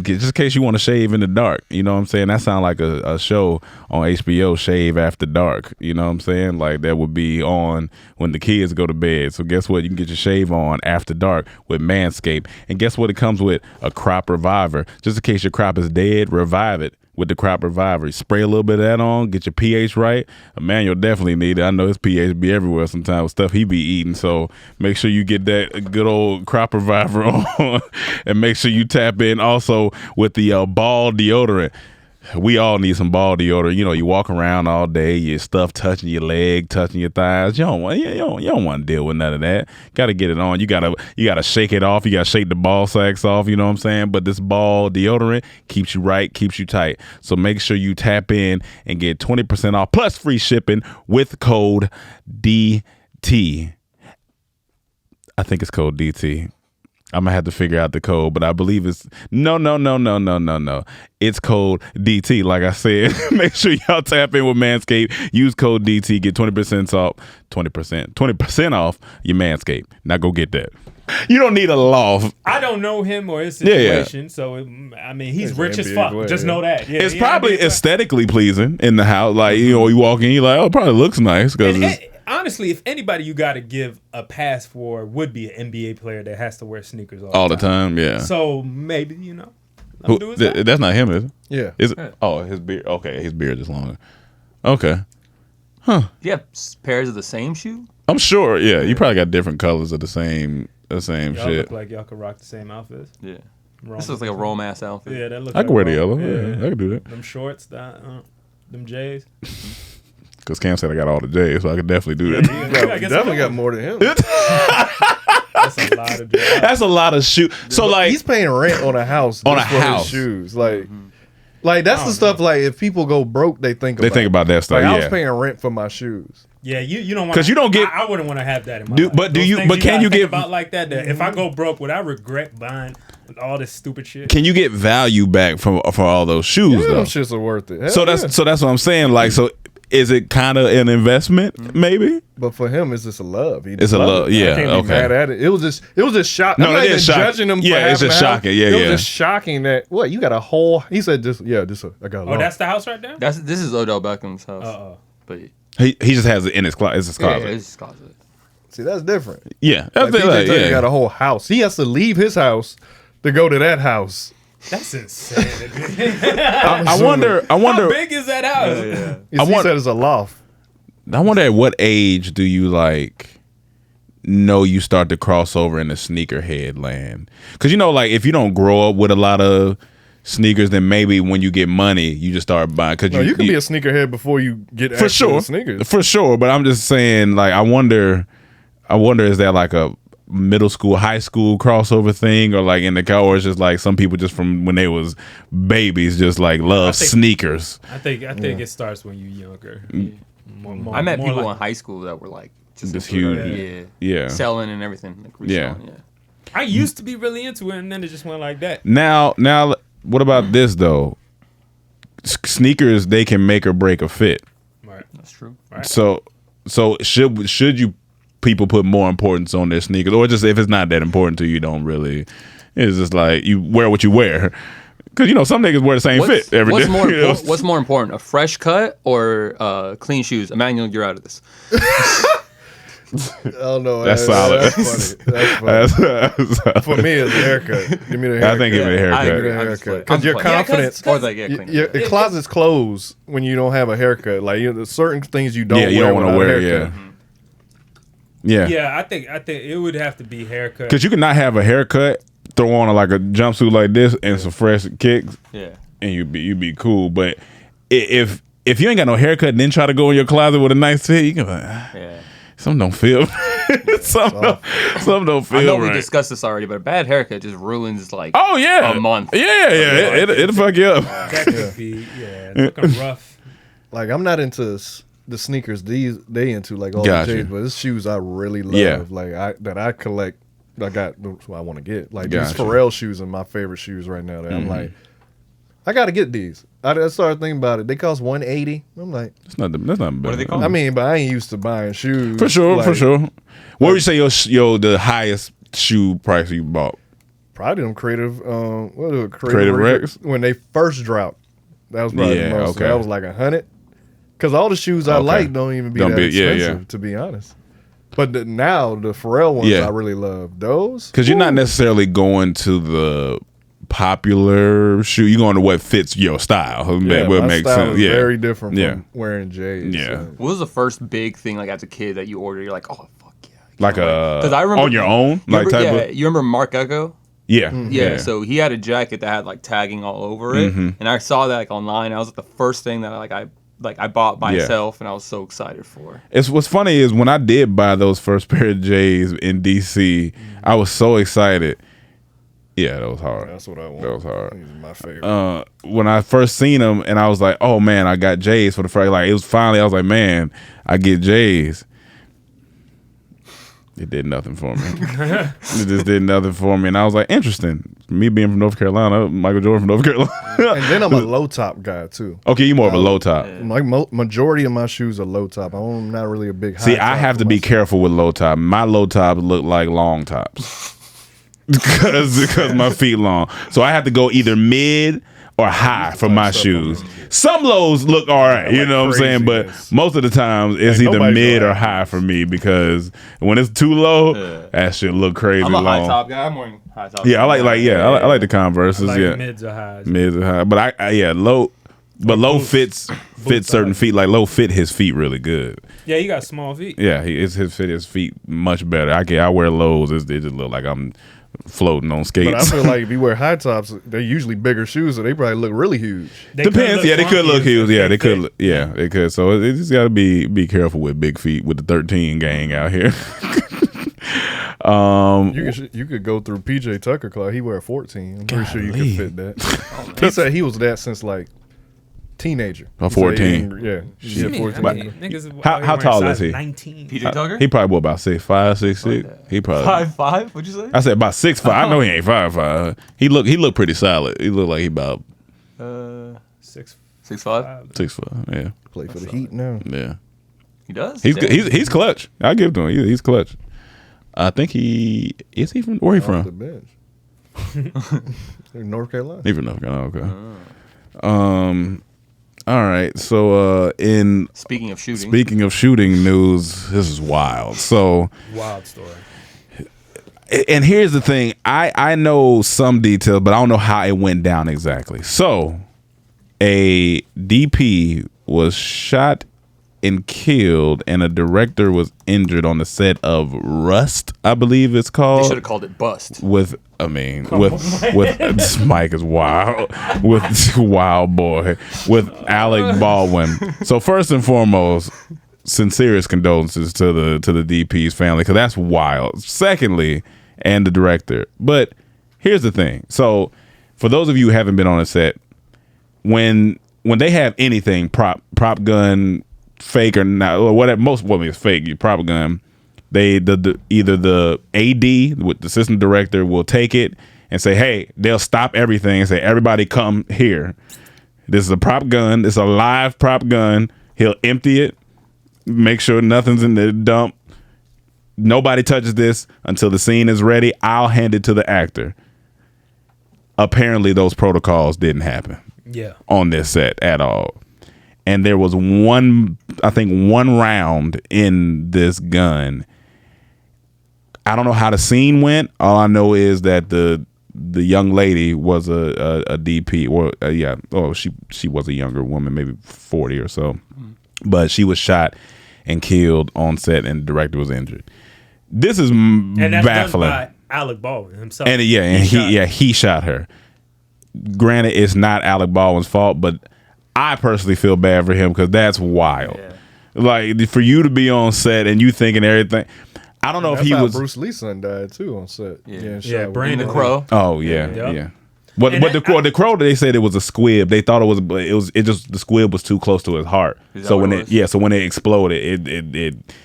Just in case you want to shave in the dark, you know what I'm saying? That sounds like a show on HBO, Shave After Dark. You know what I'm saying? Like that would be on when the kids go to bed. So guess what? You can get your shave on after dark with Manscaped. And guess what? It comes with a crop reviver. Just in case your crop is dead, revive it with the crop reviver. You spray a little bit of that on, get your pH right. A man, you'll definitely need it. I know his pH be everywhere sometimes with stuff he be eating. So make sure you get that good old crop reviver on and make sure you tap in also with the ball deodorant. We all need some ball deodorant. You know, you walk around all day, your stuff touching your leg, touching your thighs. You don't want to deal with none of that. Got to get it on. You gotta shake it off. You gotta shake the ball sacks off. You know what I'm saying? But this ball deodorant keeps you right, keeps you tight. So make sure you tap in and get 20% off plus free shipping with code DT. I think it's code DT. I'm gonna have to figure out the code, but I believe it's no. It's code DT. Like I said, make sure y'all tap in with Manscaped. Use code DT. Get 20% off. 20% off your Manscaped. Now go get that. You don't need a loft. I don't know him or his situation, so I mean, he's rich as fuck. player, Just know that. Yeah, It's probably aesthetically pleasing in the house. Like you walk in, you're like, oh, it probably looks nice because. Honestly, if anybody you got to give a pass for would be an NBA player that has to wear sneakers all the time. Yeah. So maybe That's not him, is it? Yeah. Is it? Oh, his beard. Okay, his beard is longer. Okay. You have pairs of the same shoe? I'm sure. Yeah, you probably got different colors of the same Y'all shit. look like y'all could rock the same outfits. Yeah. This looks like a Rome-ass outfit. Yeah, that looks. I can wear the yellow. Yeah, I can do that. Them shorts, them J's. Because Cam said I got all the J's, so I could definitely do that. Yeah, definitely got more than him. That's a lot of J's. That's a lot of shoes. So like, he's paying rent on a house. On a just for his house. shoes. Like that's the stuff. Like if people go broke, they think about that stuff. Like, I yeah. was paying rent for my shoes. Yeah, you don't want, because you don't get. I wouldn't want to have that in my life. But Those things But can you get about like that? That if I go broke, would I regret buying all this stupid shit? Can you get value back for all those shoes? Yeah, though? those shits are worth it. So that's what I'm saying. Like, so is it kind of an investment? Maybe. But for him, it's just a love. It's a love. It. Yeah. I can't Okay. be mad at it. It was just shocking. No, I'm not it even is shocking. judging him. Yeah, for it's just having a house. shocking. Yeah, it was yeah. just shocking that what you got a whole. He said just I got. Oh, that's the house right there. This is Odell Beckham's house. But he just has it in his closet. It's his closet. it's his closet. See, that's different. Yeah. Like, he got a whole house. He has to leave his house to go to that house. That's insane. I wonder. How big is that house? He said it's a loft. I wonder at what age do you know you start to cross over into sneakerhead land? Because like if you don't grow up with a lot of sneakers, then maybe when you get money, you just start buying. Cause you can be a sneakerhead before you get for sure sneakers. For sure. But I'm just saying, like, I wonder is that like a middle school, high school crossover thing, or like in the car, or it's just like some people just from when they was babies just like love sneakers. I think it starts when you're younger. More, I met more people like, in high school that were like just huge. Yeah. Selling and everything. Like reselling, yeah. I used to be really into it, and then it just went like that. Now, what about this though? Sneakers, they can make or break a fit. Right, that's true. Right. So should you people put more importance on their sneakers, or just if it's not that important to you, don't really? It's just like you wear what you wear. Because some niggas wear the same fit every day. What's more important, a fresh cut or clean shoes? Emmanuel, you're out of this. Oh no, that's solid. That's funny. For me, it's a haircut. Give me the haircut. I think give me a haircut. Give me the haircut because your confidence, your closet's closed when you don't have a haircut. Like there's certain things you don't. Yeah, you don't want to wear. Yeah. Yeah. Yeah, I think it would have to be haircut. Because you can not have a haircut, throw on like a jumpsuit like this and some fresh kicks. Yeah. And you be cool. But if you ain't got no haircut and then try to go in your closet with a nice fit, you can be like, something don't feel. something don't feel. I know right. we discussed this already, but a bad haircut just ruins like a month. Yeah. It'll fuck you up. That could be it's looking rough. Like I'm not into the sneakers they into like all Gotcha. the J's, but it's shoes I really love. Like I collect. I got what I want to get. Like these Pharrell shoes are my favorite shoes right now. That I'm like, I got to get these. I started thinking about it. They cost $180. I'm like, that's not bad. What are they called? I mean, but I ain't used to buying shoes. For sure. What would you say the highest shoe price you bought? Probably them creative. What are Creative Rex when they first dropped. That was probably the most. Okay. So that was like $100. Because all the shoes I like don't even be that expensive, to be honest. But now the Pharrell ones I really love. Those because you're not necessarily going to the popular shoe. You're going to what fits your style. What makes style sense. Is very different from wearing J's. Yeah. So. What was the first big thing like as a kid that you ordered? You're like, oh fuck yeah. Like I remember on your own, you remember Mark Echo? Yeah. Yeah. So he had a jacket that had like tagging all over it, and I saw that like online. I was like the first thing that I bought myself, and I was so excited for. What's funny is when I did buy those first pair of J's in DC, I was so excited. Yeah, that was hard. That's what I want. That was hard. These are my favorite. When I first seen them, and I was like, "Oh man, I got J's for the first." Like it was finally, I was like, "Man, I get J's." It did nothing for me. It just did nothing for me, and I was like, "Interesting." Me being from North Carolina, Michael Jordan from North Carolina, and then I'm a low top guy too. Okay, you more of a low top. Like majority of my shoes are low top. I'm not really a big. See, I have to be careful with low top. My low tops look like long tops because my feet long. So I have to go either mid or high for my shoes. Some lows look all right, you know what I'm saying? But most of the times it's either mid or high for me, because when it's too low, that shit look crazy I'm a long. high top guy. I'm wearing high top. Yeah, I like the Converses. I like yeah, mids or highs. mids or high. But low. But low fits certain feet. Like low fit his feet really good. Yeah, he got small feet. Yeah, his feet much better. I wear lows. It just look like I'm floating on skates. But I feel like if you wear high tops, they're usually bigger shoes, so they probably look really huge. Depends. Yeah, they could look huge. Yeah, they could. Yeah, they could. So it just got to be careful with big feet with the 13 gang out here. You could go through PJ Tucker Club. He wear 14. I'm pretty sure you could fit that. He said he was that since like teenager. 14. Yeah. I mean, niggas how tall is he? 19. PJ Tucker? He probably about 6'5", 6'6". He probably 5'5"? What'd you say? I said about 6'5". I know he ain't 5'5". He look pretty solid. He look like he about 6'5". 6'5". Yeah. Play for the Heat now. Yeah. He does. He's good. He's clutch. I'll give it to him. He's clutch. I think is he from where he Off the from? bench. North Carolina. He from North Carolina. Okay. All right. So Speaking of shooting news, this is wild. So Wild story. And here's the thing. I know some details, but I don't know how it went down exactly. So a DP was shot and killed, and a director was injured on the set of Rust, I believe it's called. They should have called it Bust. With this Mike is wild. With Wild Boy. With Alec Baldwin. So first and foremost, sincerest condolences to the DP's family, because that's wild. Secondly, and the director. But here's the thing. So for those of you who haven't been on a set, when they have anything, prop gun, fake or not, or whatever, most of it's fake, you prop gun, either the AD with the assistant director will take it and say, hey, they'll stop everything and say, everybody come here. This is a prop gun. It's a live prop gun. He'll empty it, make sure nothing's in the dump. Nobody touches this until the scene is ready. I'll hand it to the actor. Apparently those protocols didn't happen on this set at all. And there was one round in this gun. I don't know how the scene went. All I know is that the young lady was a DP, or she was a younger woman, maybe 40 or so, but she was shot and killed on set, and the director was injured. This is baffling. Done by Alec Baldwin himself. And he shot her. Granted, it's not Alec Baldwin's fault, but I personally feel bad for him because that's wild. Yeah. Like, for you to be on set and you thinking everything. I don't know if he was. Bruce Lee's son died too on set. Yeah, Brandon Crow. Oh yeah. But the crow, they said it was a squib. They thought the squib was too close to his heart. So when it exploded,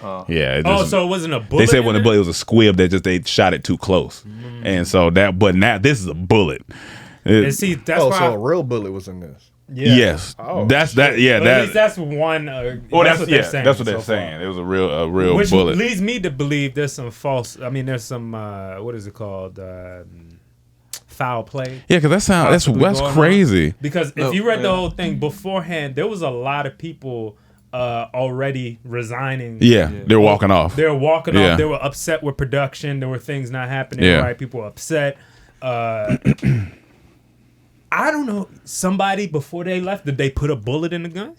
so it wasn't a bullet. They said when it was a squib, they shot it too close, and so but now this is a bullet. That's why. So a real bullet was in this. Yeah. Yes, that's that. Yeah, at least that's one. That's what they're saying. That's what they're saying. It was a real Which bullet. Leads me to believe there's some false. I mean, there's some what is it called? Foul play. Yeah, because that's crazy. Because if you read the whole thing beforehand, there was a lot of people already resigning. Yeah, they're walking off. They're walking off. They were upset with production. There were things not happening right. People were upset. I don't know. Somebody before they left, did they put a bullet in the gun?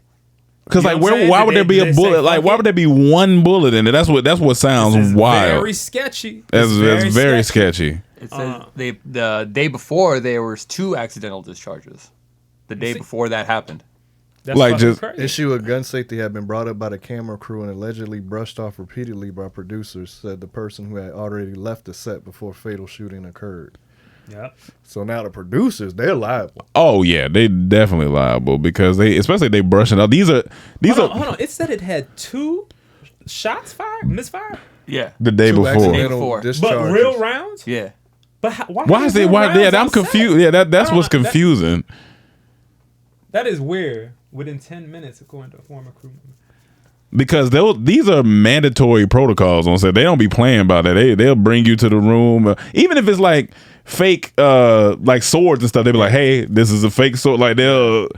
Because why would there be a bullet? Like, why would there be one bullet in it? That's what sounds wild. Very sketchy. That's very sketchy. It says the day before there was 2 accidental discharges. The day before that happened. That's like just crazy. Issue of gun safety had been brought up by the camera crew and allegedly brushed off repeatedly by producers, said the person who had already left the set before fatal shooting occurred. Yep. So now the producers, they're liable. Oh yeah, they definitely liable because they brushing up. Hold on. It said it had 2 shots fired, misfired. Yeah. The day before. But real rounds. Yeah. But why is it? Why? Yeah, I'm confused. Yeah, that's what's confusing. That is weird. Within 10 minutes, according to a former crew member. Because these are mandatory protocols on set. They don't be playing about that. They'll bring you to the room, even if it's like fake like swords and stuff. They'd be like, "Hey, this is a fake sword." Like they'll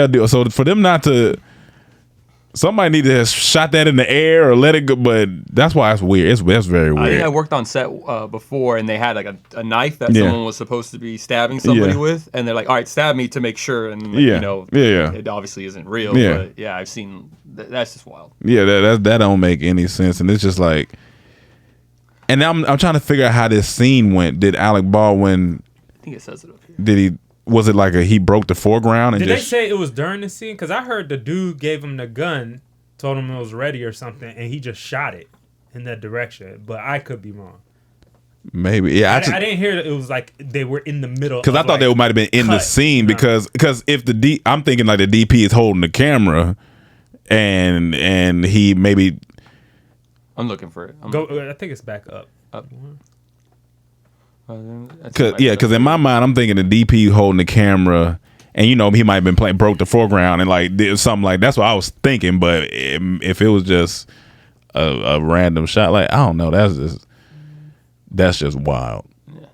do. So for them not to, somebody need to have shot that in the air or let it go. But that's why it's weird. That's very weird. I think I worked on set before, and they had like a knife that someone was supposed to be stabbing somebody with, and they're like, "All right, stab me to make sure." And it obviously isn't real. Yeah. But I've seen that's just wild. Yeah, that don't make any sense, and it's just like. And I'm trying to figure out how this scene went. Did Alec Baldwin? I think it says it up here. Did he? Was it like he broke the foreground? And did they say it was during the scene? Because I heard the dude gave him the gun, told him it was ready or something, and he just shot it in that direction. But I could be wrong. Maybe, yeah. I didn't hear that it was like they were in the middle. Because I thought they might have been in the scene because if I'm thinking like the DP is holding the camera, and he maybe. I'm looking for it. I think it's back up. Because in my mind, I'm thinking the DP holding the camera, and he might have been broke the foreground and like did something like that's what I was thinking. But if it was just a random shot, like I don't know, that's just wild. Yeah,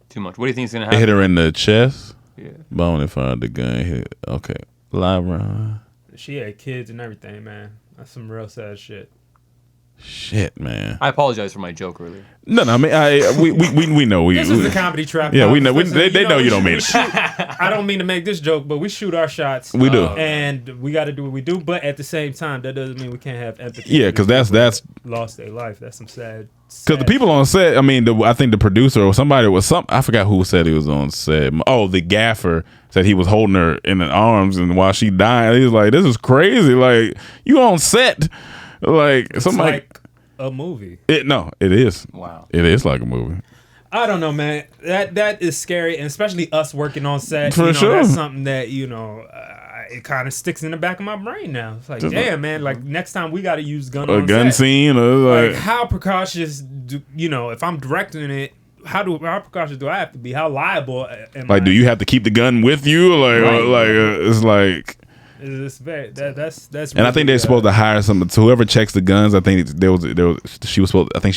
too much. What do you think is gonna happen? Hit her in the chest. Yeah, bone and fired the gun. Hit. Okay, live round. She had kids and everything, man. That's some real sad shit. Shit, man. I apologize for my joke earlier. No, I mean, we know. This is the comedy trap. Yeah, we know. They know you don't mean it. I don't mean to make this joke, but we shoot our shots. We do, and we got to do what we do. But at the same time, that doesn't mean we can't have empathy. Yeah, because that's lost their life. That's some sad. Because the people on set, I mean, I think the producer or somebody I forgot who said he was on set. Oh, the gaffer said he was holding her in the arms, and while she died, he was like, "This is crazy. Like you on set." Like somebody like a movie. It is. Wow. It is like a movie. I don't know, man. That is scary, and especially us working on set. For sure. That's something that it kind of sticks in the back of my brain now. It's like, damn, man. Like next time we got to use gun on gun set. scene, or like how precautious do if I'm directing it? How precautious do I have to be? How liable am I? Do you have to keep the gun with you? It's like. It's very, that's and really, I think they're supposed to hire whoever checks the guns. I think she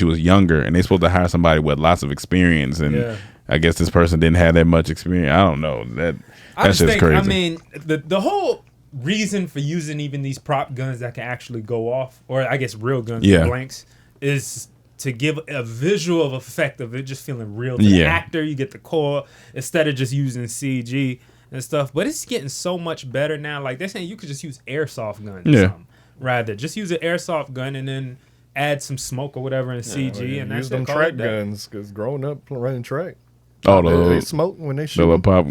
was younger, and they're supposed to hire somebody with lots of experience. And I guess this person didn't have that much experience. I don't know. That's just crazy. I mean, the whole reason for using even these prop guns that can actually go off, or I guess real guns, blanks, is to give a visual effect of it just feeling real to the actor. You get the core instead of just using CG. And stuff, but it's getting so much better now. Like they're saying, you could just use airsoft guns. Or something. Rather, just use an airsoft gun and then add some smoke or whatever in CG, and that's use them track guns. Because growing up running track, they smoke when they shoot. They'll pop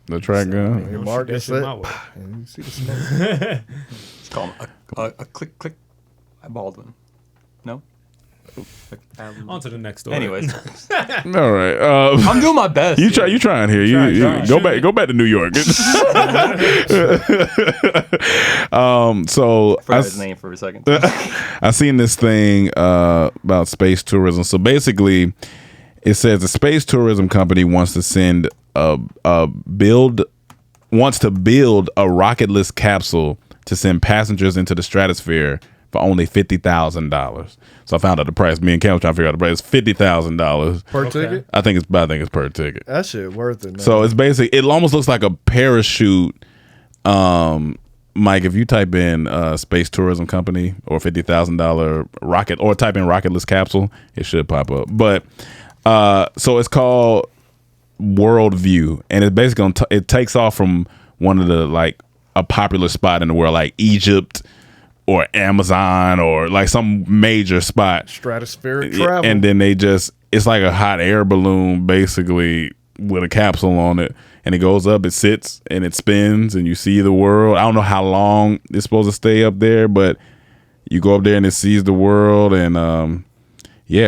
the track gun. You mark it, and you see the smoke. It's called a click by Baldwin. No. On to the next story. Anyways, all right. I'm doing my best. You trying here? You go back to New York. So forgot his name for a second. I seen this thing about space tourism. So basically, it says the space tourism company wants to build a rocketless capsule to send passengers into the stratosphere for only $50,000. So I found out the price. Me and Cam was trying to figure out the price. $50,000 per ticket. I think it's per ticket. That shit worth it, man. So it's basically, it almost looks like a parachute. Mike, if you type in space tourism company or $50,000 rocket, or type in rocketless capsule, it should pop up. But so it's called Worldview, and it's basically it takes off from one of the a popular spot in the world, like Egypt or Amazon or like some major spot. Stratospheric travel. And then it's like a hot air balloon basically with a capsule on it. And it goes up, it sits, and it spins, and you see the world. I don't know how long it's supposed to stay up there, but you go up there and it sees the world. And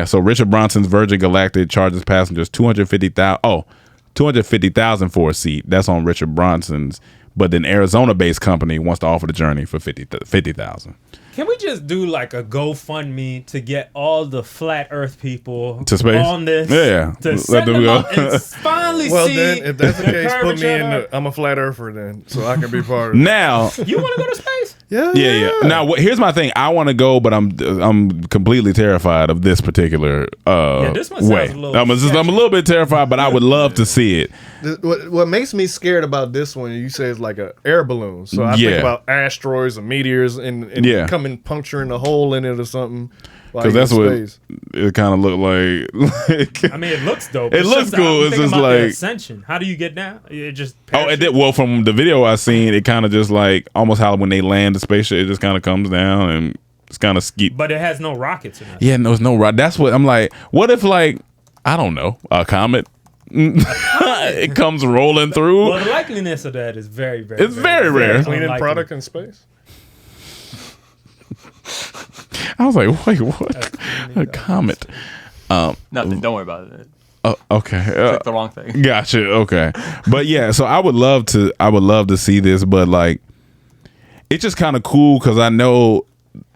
so Richard Branson's Virgin Galactic charges passengers $250,000 for a seat. That's on Richard Branson's. But then Arizona-based company wants to offer the journey for $50,000. Can we just do like a GoFundMe to get all the flat Earth people to space on this? Yeah, to send them up and finally see. Well, then, if that's the case, put me in. I'm a flat earther, then, so I can be part of it. Now, you want to go to space? Yeah. Now, here's my thing. I want to go, but I'm completely terrified of this particular this one sounds way. a little I'm a little bit terrified, but I would love to see it. What makes me scared about this one, you say, is like an air balloon. So I think about asteroids and meteors and coming puncturing a hole in it or something. Because that's what it kind of looked like. I mean, it looks dope. It looks cool. It's just like ascension. How do you get down? It just it did. Well, from the video I seen, it kind of just like almost how when they land the spaceship, it just kind of comes down and it's kind of skeet. But it has no rockets in it. Yeah, no, it's no rocket. That's what I'm like. What if I don't know, a comet? It comes rolling through. Well, the likeliness of that is very, very. It's very rare. Cleaning product in space. I was like, wait, what? A comet. Nothing. Don't worry about it. Oh, okay. Click the wrong thing. Gotcha. Okay. But yeah, so I would love to see this, but like, it's just kind of cool because I know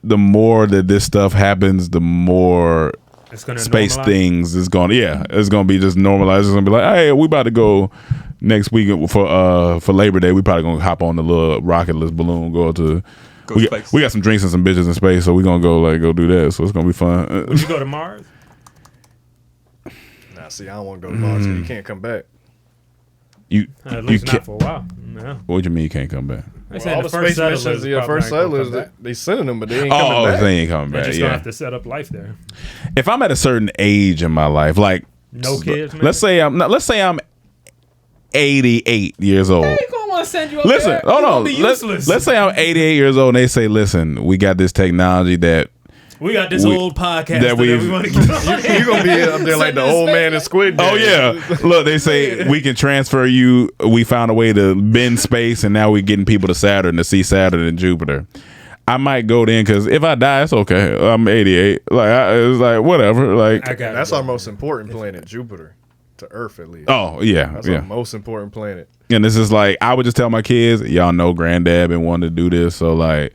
the more that this stuff happens, the more space normalize. things is going. Yeah, it's going to be just normalized. It's going to be like, hey, we about to go next week for Labor Day. We probably going to hop on the little rocketless balloon, go to. We got some drinks and some bitches in space, so we're gonna go do that. So it's gonna be fun. Would you go to Mars? Nah, see, I don't want to go to Mars. You can't come back. At least not for a while. No. What do you mean you can't come back? All the space missions, first settlers, they sending them, but they ain't coming back. They ain't coming back. They're just gonna have to set up life there. If I'm at a certain age in my life, like no kids, man. Let's say I'm 88 years old. They gonna want to send you up Listen, there. hold on. Let's say I'm 88 years old and they say, listen, we got this technology that we got this old podcast that we want to get on. You're gonna be up there like the old man in Squid Game. Oh yeah. Look, they say we can transfer you. We found a way to bend space, and now we're getting people to Saturn to see Saturn and Jupiter. I might go then because if I die, it's okay. I'm 88. It's like whatever. Like that's our most important planet, Jupiter. To Earth, at least. Oh yeah, that's our most important planet. And this is like, I would just tell my kids, y'all know granddad been wanting to do this, so like,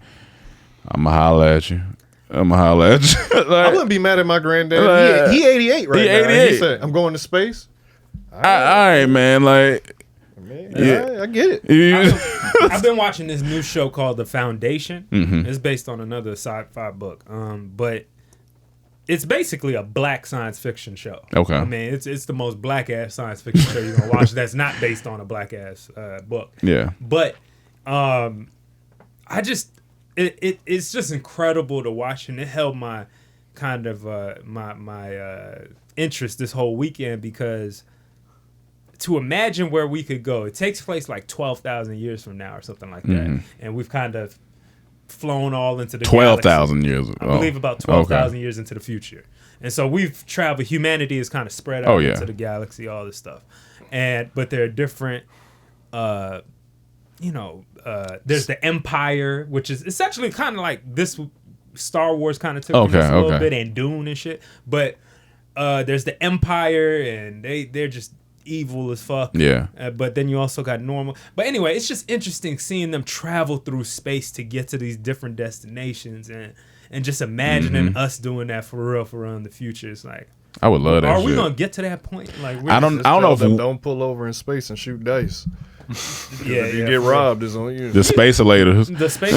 I'ma holler at you. Like, I wouldn't be mad at my granddad. He 88 right he now. 88. He said, "I'm going to space." All right, man. Like, I get it. I've been watching this new show called The Foundation. Mm-hmm. It's based on another sci-fi book, but it's basically a black science fiction show. Okay. I mean, it's the most black ass science fiction show you're gonna watch that's not based on a black ass book. Yeah. But it's just incredible to watch, and it held my kind of my interest this whole weekend, because to imagine where we could go, it takes place like 12,000 years from now or something like that, and we've kind of flown all into the 12,000 years. I believe about 12,000 years into the future. And so we've traveled, humanity is kind of spread out into the galaxy, all this stuff. But there are different, there's the Empire, which is essentially kind of like this Star Wars kind of took from this a little bit, and Dune and shit. But there's the Empire, and they're just evil as fuck. Yeah. But then you also got normal. But anyway, it's just interesting seeing them travel through space to get to these different destinations, and just imagining us doing that for real in the future. It's like, I would love that. Are we gonna get to that point? Like, I don't know if don't pull over in space and shoot dice. If you get robbed, it's on you. The spaceolators. The space.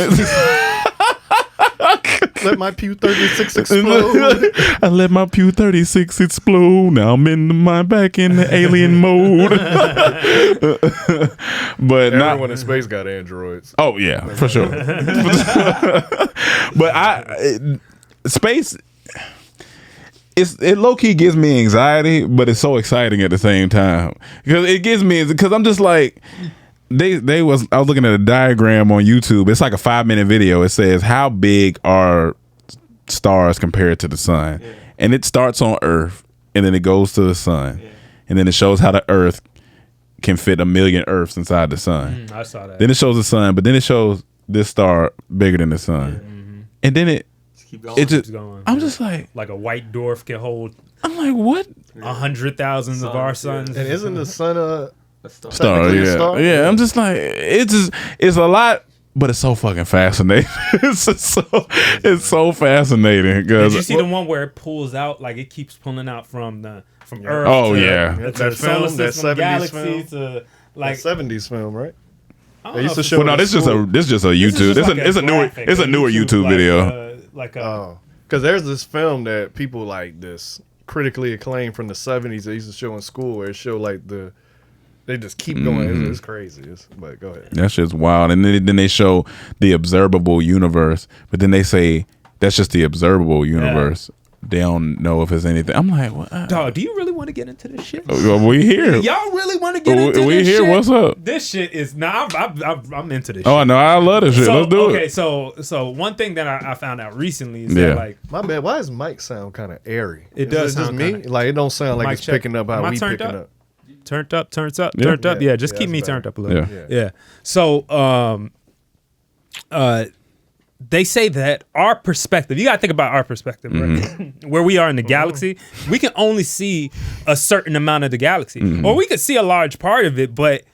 Let my Pew 36 explode. I let my Pew 36 explode. Now I'm back in the alien mode. But everyone in space got androids. Oh yeah, for sure. But space, it low key gives me anxiety, but it's so exciting at the same time, because I'm just like. I was looking at a diagram on YouTube. It's like a 5-minute video. It says how big are stars compared to the sun, and it starts on Earth, and then it goes to the sun, and then it shows how the Earth can fit 1 million Earths inside the sun. I saw that. Then it shows the sun, but then it shows this star bigger than the sun, and then it keeps going. I'm just like a white dwarf can hold. I'm like, what? 100,000 of our suns, and isn't the sun a star? Yeah. I'm just like, it's a lot, but it's so fucking fascinating. It's so fascinating. Did you see the one where it pulls out, like it keeps pulling out from Earth? Oh yeah, that film, that 70s galaxy film, to like that 70s film, right? I don't They know used to if show. Well, no, this is just a YouTube. It's a newer YouTube video. Because there's this film that people like this critically acclaimed from the 70s they used to show in school where it showed like they just keep going. It's crazy. But go ahead. That shit's wild. And then they show the observable universe, but then they say that's just the observable universe. They don't know if it's anything. I'm like, what? Dog, do you really want to get into this shit? We here. Y'all really want to get into this We here. shit? What's up? This shit is I'm into this. Oh, shit. no, I love this shit. Let's do it. Okay, so one thing that I found out recently is that like my bad. Why does Mike sound kind of airy? It does sound me. kinda- Like it don't sound like Mic it's check. picking up how Am I we turned picking up? up. turned up. Yeah. Yeah, just keep that's me better. turned up a little. Yeah. Yeah. So they say that our perspective, you gotta think about our perspective, right? Where we are in the galaxy, we can only see a certain amount of the galaxy. Or we could see a large part of it, but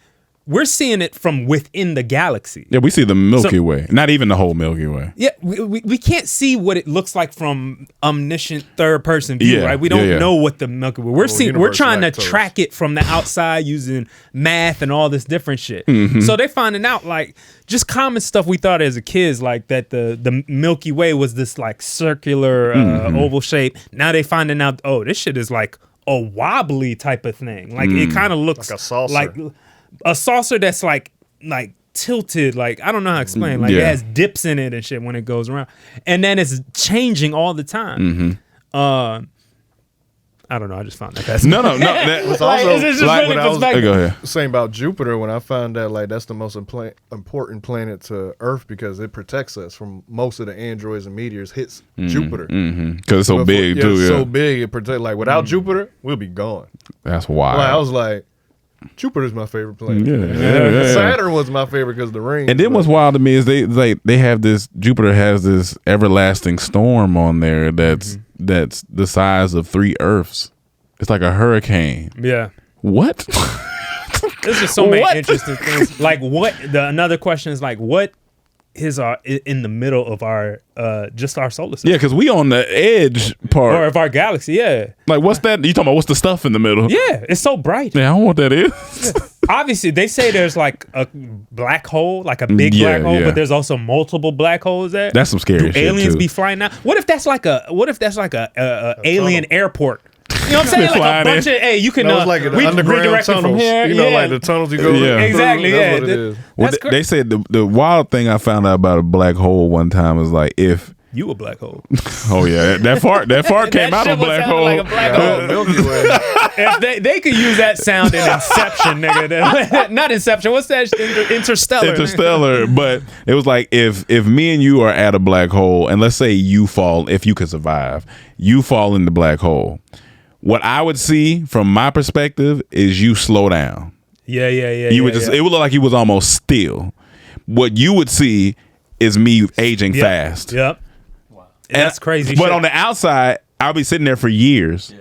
we're seeing it from within the galaxy. Yeah, we see the Milky Way. Not even the whole Milky Way. Yeah, we can't see what it looks like from omniscient third person view, Yeah, right? We don't yeah. know what the Milky Way. We're universe trying to lactose. track it from the outside using math and all this different shit. So they're finding out like just common stuff we thought as a kids, like that the Milky Way was this like circular oval shape. Now they finding out, oh, this shit is like a wobbly type of thing. Like it kind of looks Like a saucer. like a saucer that's like tilted, like I don't know how to explain. Like it Yeah. has dips in it and shit when it goes around, and then it's changing all the time. I don't know. I just found that fascinating. No. That It's Like, also it's just like really when I was perspective. Go ahead. saying about Jupiter when I found out like that's the most important planet to Earth because it protects us from most of the androids and meteors hits Jupiter. Because it's so But big, yeah, too. it's Yeah. so big it protect. Like without Jupiter, we'll be gone. That's wild. Like, I was like, Jupiter's my favorite planet. Yeah. Saturn was my favorite because of the rings. And then what's wild to me is they have this, Jupiter has this everlasting storm on there that's the size of 3 Earths. It's like a hurricane. Yeah, What? there's just so many What? interesting things. Like another question is like what is in the middle of our just our solar system? Yeah, because we on the edge part. Or of our galaxy? Yeah, Like, what's that? You talking about what's the stuff in the middle? yeah. It's so bright. Yeah, I don't know what that is. Obviously, they say there's like a black hole, like a big Yeah, black hole, yeah. but there's also multiple black holes there. That's some scary Do shit, aliens too. be flying out? What if that's like a alien airport? You know what I'm saying? Like a flying bunch of you can no, it's like we underground redirect it tunnels. from here. You know, yeah. like the tunnels you go Yeah. through. Exactly, That's yeah. what it is. Well, That's they said the wild thing I found out about a black hole one time is like if You a black hole. oh yeah that fart came out shit of a was black sounding hole. like a black hole. Milky Way. If they could use that sound in Inception, nigga. Not Inception. What's that? Interstellar. Interstellar, but it was like if me and you are at a black hole, and let's say you fall, if you could survive, you fall in the black hole. What I would see from my perspective is you slow down. Yeah. You would just it would look like you was almost still. What you would see is me aging fast. Yep. Wow. That's crazy. But shit. on the outside, I'll be sitting there for years.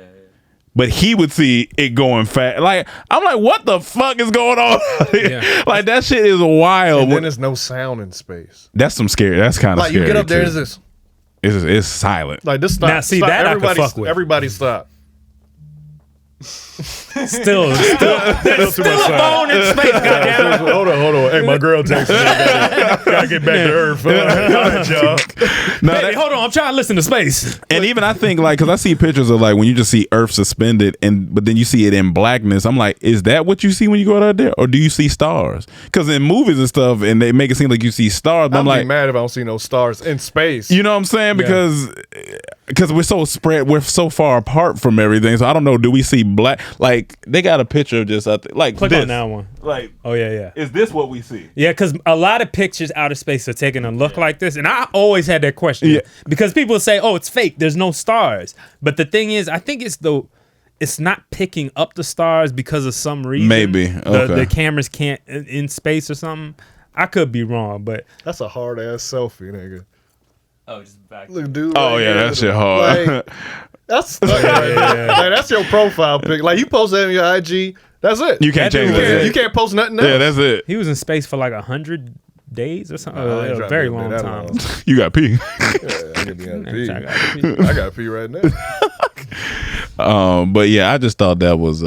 But he would see it going fast. Like I'm like, what the fuck is going on? Yeah. Like that shit is wild. And then there's no sound in space. That's some scary. That's kind of Like scary. you get up there, too. it's this. It's silent. Like this stop. Now, see, stop. that I could everybody, fuck with. Everybody stop. Still, there's still a phone in space. Goddamn. Hold on. Hey, my girl texted me. Gotta get back to Earth. All right, y'all. No, Hey, that- hold on. I'm trying to listen to space. and even I think like because I see pictures of like when you just see Earth suspended but then you see it in blackness. I'm like, is that what you see when you go out there, or do you see stars? Because in movies and stuff, and they make it seem like you see stars. But I'm I'm like, mad if I don't see no stars in space. you know what I'm saying? Because we're so spread, we're so far apart from everything. So I don't know. Do we see black? Like they got a picture of just like Click this. on that one. Like, Oh yeah. is this what we see? Yeah, because a lot of pictures out of space are taking a look like this, and I always had that question. Yeah. Because people say, "Oh, it's fake. There's no stars." But the thing is, I think it's not picking up the stars because of some reason. Maybe. Okay. The cameras can't in space or something. I could be wrong, but That's a hard ass selfie, nigga. Oh, just back. Look, dude. Oh right yeah, here. that shit hard. Like, that's like, that's your profile pic. Like you post that on your IG. That's it. You can't change that. You can't post nothing else. Yeah, that's it. he was in space for like 100 days or something. I ain't A trying very to be long that time. long. You got pee. Yeah, I could be out pee. I gotta pee. I got pee right now. But yeah, I just thought that was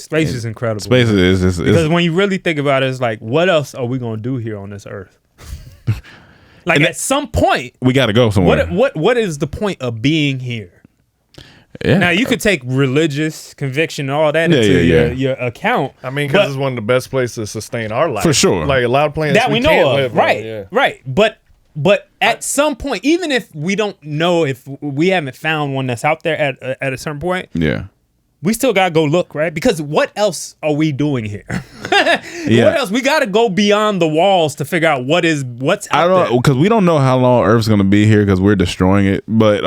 Space is incredible. Space is because when you really think about it, it's like, what else are we gonna do here on this earth? Like at some point, we got to go somewhere. What is the point of being here? Yeah. Now you could take religious conviction and all that into your account. I mean, because it's one of the best places to sustain our life For sure. Like a lot of planets that we can't know of, live right? on, yeah. Right. But at some point, even if we don't know, if we haven't found one that's out there at a certain point, yeah. we still gotta go look, right? Because what else are we doing here? Yeah. What else? We gotta go beyond the walls to figure out what's out there. Because we don't know how long Earth's gonna be here because we're destroying it. But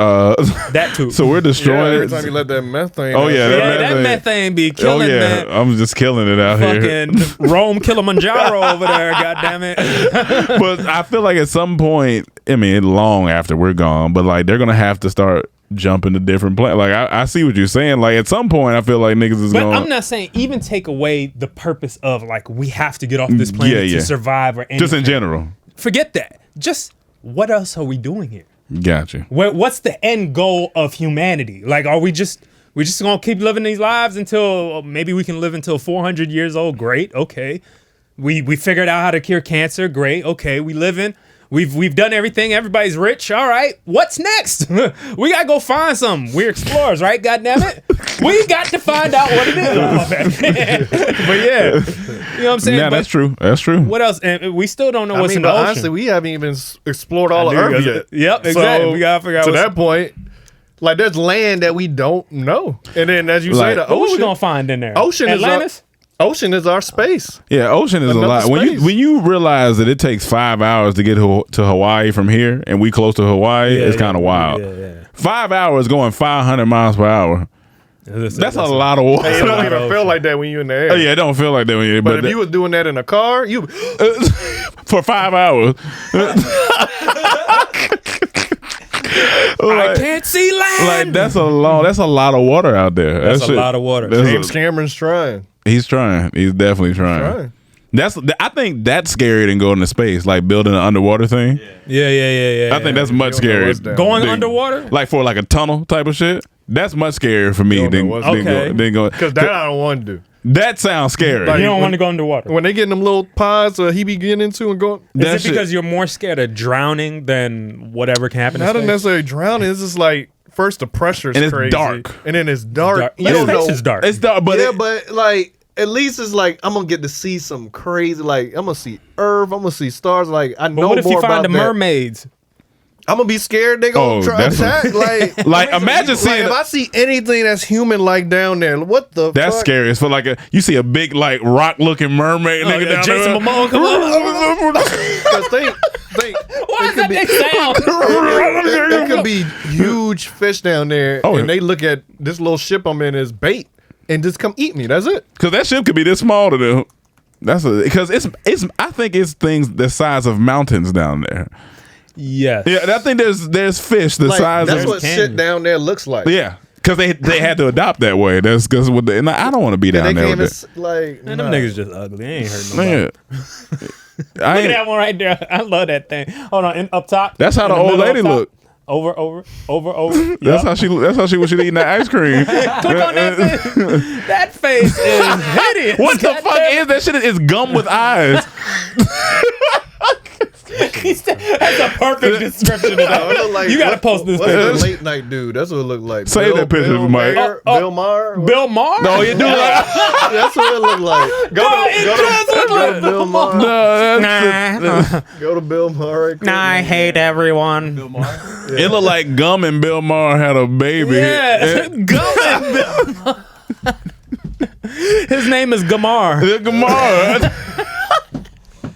that too. So we're destroying Every it. time you let that methane. Oh yeah, that methane be killing. Oh yeah, man. I'm just killing it out here. Fucking Rome Kilimanjaro over there. God damn it. But I feel like at some point, I mean, long after we're gone, but like they're gonna have to start jumping to different planets. Like I see what you're saying. Like at some point, I feel like niggas is But going. I'm not saying even take away the purpose of like we have to get off this planet to survive or anything. Just in general. Forget that. Just what else are we doing here? Gotcha. What's the end goal of humanity? Like, are we just gonna keep living these lives until maybe we can live until 400 years old? Great, okay. We figured out how to cure cancer. Great, okay. We living. We've done everything. Everybody's rich. All right. What's next? We gotta go find something. We're explorers, right? God damn it. We got to find out what it is. But yeah, you know what I'm saying? Yeah, that's true. That's true. What else? And we still don't know what's in the but ocean. honestly, we haven't even explored all of Earth yet. Yep, exactly. We gotta figure out to that point. Like there's land that we don't know, and then as you say, the what we ocean. gonna find in there? Ocean Atlantis? Ocean is our space. Yeah, ocean is Another a lot. space. When you realize that it takes 5 hours to get to Hawaii from here, and we close to Hawaii, it's kind of wild. Yeah. 5 hours going 500 miles per hour. That's a lot of water. Hey, it don't even feel like that when you're in the air. Oh, yeah, it don't feel like that when you're. But if you was doing that in a car, you for 5 hours. I can't see land. Like that's a lot of water out there. That's a lot of water. James Cameron's trying. He's trying. He's definitely trying. I think that's scarier than going to space, like building an underwater thing. Yeah. I think that's much scarier. Going underwater? Like for like a tunnel type of shit. That's much scarier for me than going. Because that I don't want to do. That sounds scary. Like, you don't want to go underwater. When they get in them little pods he be getting into and going. Is it because you're more scared of drowning than whatever can happen? Not necessarily drowning. It's just like first the pressure's and it's crazy. dark. And then it's dark. You don't know. It's dark. It's dark, but but like at least it's like I'm gonna get to see some crazy. Like I'm gonna see Earth. I'm gonna see stars. Like I know more about that. What if you find the mermaids? I'm gonna be scared they gonna try to attack. Like imagine seeing if I see anything that's human like down there, what the that's fuck? scary. It's for like you see a big like rock looking mermaid nigga down Jason there. Momoa come on. Because think Why is that big sound? There could be huge fish down there, and they look at this little ship I'm in as bait and just come eat me. That's it. Because that ship could be this small to them. Because it's I think it's things the size of mountains down there. Yes. Yeah, and I think there's fish the size that's of what shit down there looks like. Yeah, because they had to adopt that way. That's because I don't want to be down there with it. Like man, them niggas just ugly. They ain't hurting nobody. Man, Look at that one right there. I love that thing. Hold on, up top. That's how the old lady look. Over. That's how she was eating that ice cream. Click on that face. That face is hideous. What the fuck is that shit? It's gum with eyes. That's a perfect description of that. Like, you gotta post this picture. What's a late night dude? That's what it looked like. Save that picture, Mike. Bill Maher? Bill Maher? No, you do like That's what it looked like. Go to Bill Maher. Go to Bill Maher. I hate everyone. Bill Maher. It looked like Gum and Bill Maher had a baby. Yeah, Gum and Bill Maher. His name is Gamar. Gamar.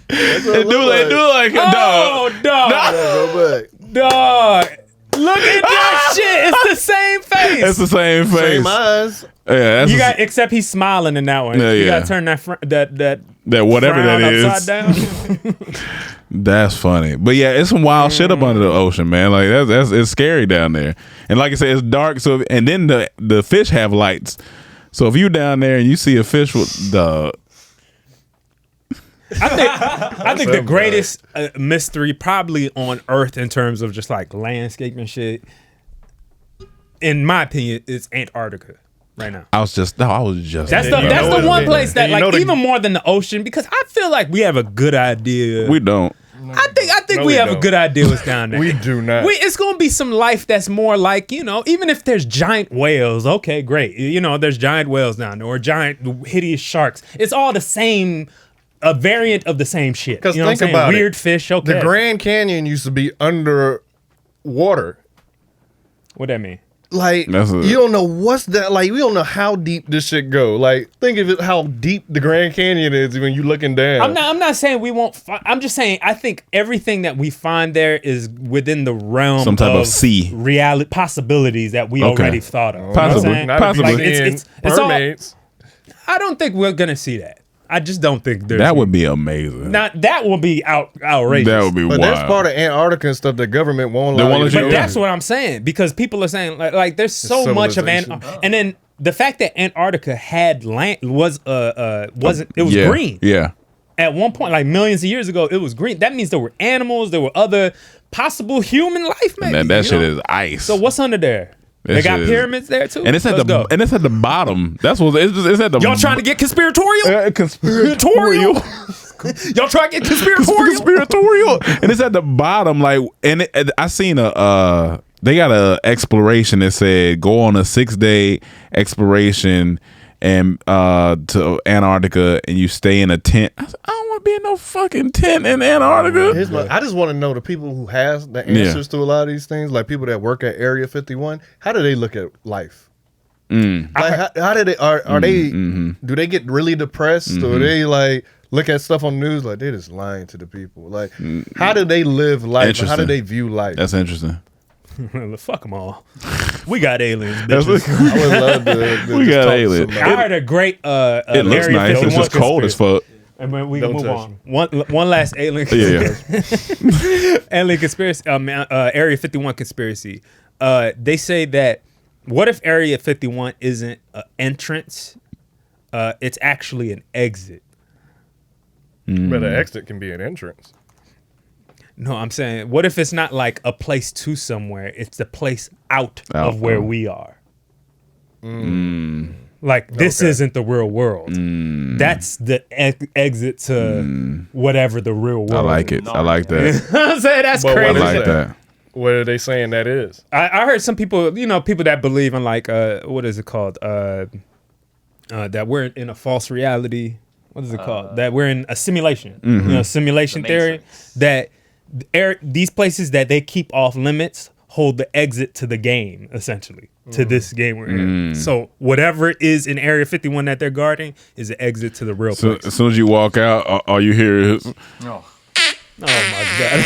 It do like a dog. Oh, dog. Dog. Look at that shit. It's the same face. It's the same face. Same eyes. Yeah, that's except he's smiling in that one. Yeah, you yeah. gotta turn that whatever that frown is. upside down. That's funny. But yeah, it's some wild shit up under the ocean, man. Like that's it's scary down there. And like I said, it's dark. So and then the fish have lights. So if you down there and you see a fish with the I think the greatest mystery probably on Earth in terms of just like landscape and shit, in my opinion, is Antarctica right now. I was just. That's the one place that like even more than the ocean, because I feel like we have a good idea. We don't. I think we have a good idea what's down there. We do not. It's going to be some life that's more like, even if there's giant whales, okay, great. There's giant whales down there or giant hideous sharks. It's all the same, a variant of the same shit. Because think about weird it. Fish, okay. The Grand Canyon used to be under water. What that mean? Like, you don't know what's that. Like, we don't know how deep this shit go. Like, think of it how deep the Grand Canyon is when you looking down. I'm not saying we won't. I'm just saying I think everything that we find there is within the realm some type of sea reality possibilities that we already thought of. Possibly. Like, it's mermaids. I don't think we're gonna see that. I just don't think there's. That would be amazing. That will be outrageous. That would be but wild. that's part of Antarctica and stuff the government won't allow you to But do. that's what I'm saying, because people are saying like there's so much of Antarctica, and then the fact that Antarctica had land wasn't green. Yeah. At one point, like millions of years ago, it was green. That means there were animals, there were other possible human life. Maybe Man, that shit is ice. So what's under there? They got pyramids there too, and it's at the bottom. That's what it's at the. Y'all trying to get conspiratorial? Conspiratorial. Y'all trying to get conspiratorial? And it's at the bottom, like, and I seen they got a exploration that said go on a 6-day exploration and to Antarctica, and you stay in a tent. I don't want to be in no fucking tent in Antarctica. I just want to know the people who has the answers to a lot of these things, like people that work at Area 51. How do they look at life? Like, how do they are they? Do they get really depressed, or they like look at stuff on the news like they're just lying to the people? Like, how do they live life? How do they view life? That's interesting. Fuck them all. We got aliens, bitches. I would love to we got aliens. I heard a great it looks Area nice. It's just cold as fuck. And then we can move on. One last alien conspiracy. Alien conspiracy. Area 51 conspiracy. They say that what if Area 51 isn't an entrance? It's actually an exit. But an exit can be an entrance. No, I'm saying, what if it's not like a place to somewhere? It's the place out of where we are. Like, this isn't the real world. That's the exit to whatever the real world is. I like it. I like that. I'm saying that's crazy. I like that. What are they saying that is? I heard some people, people that believe in like, what is it called? That we're in a false reality. What is it called? That we're in a simulation. Simulation theory. That these places that they keep off limits hold the exit to the game, essentially, to this game we're in. So whatever is in Area 51 that they're guarding is the exit to the real place. As soon as you walk out, all you hear is... Oh my God.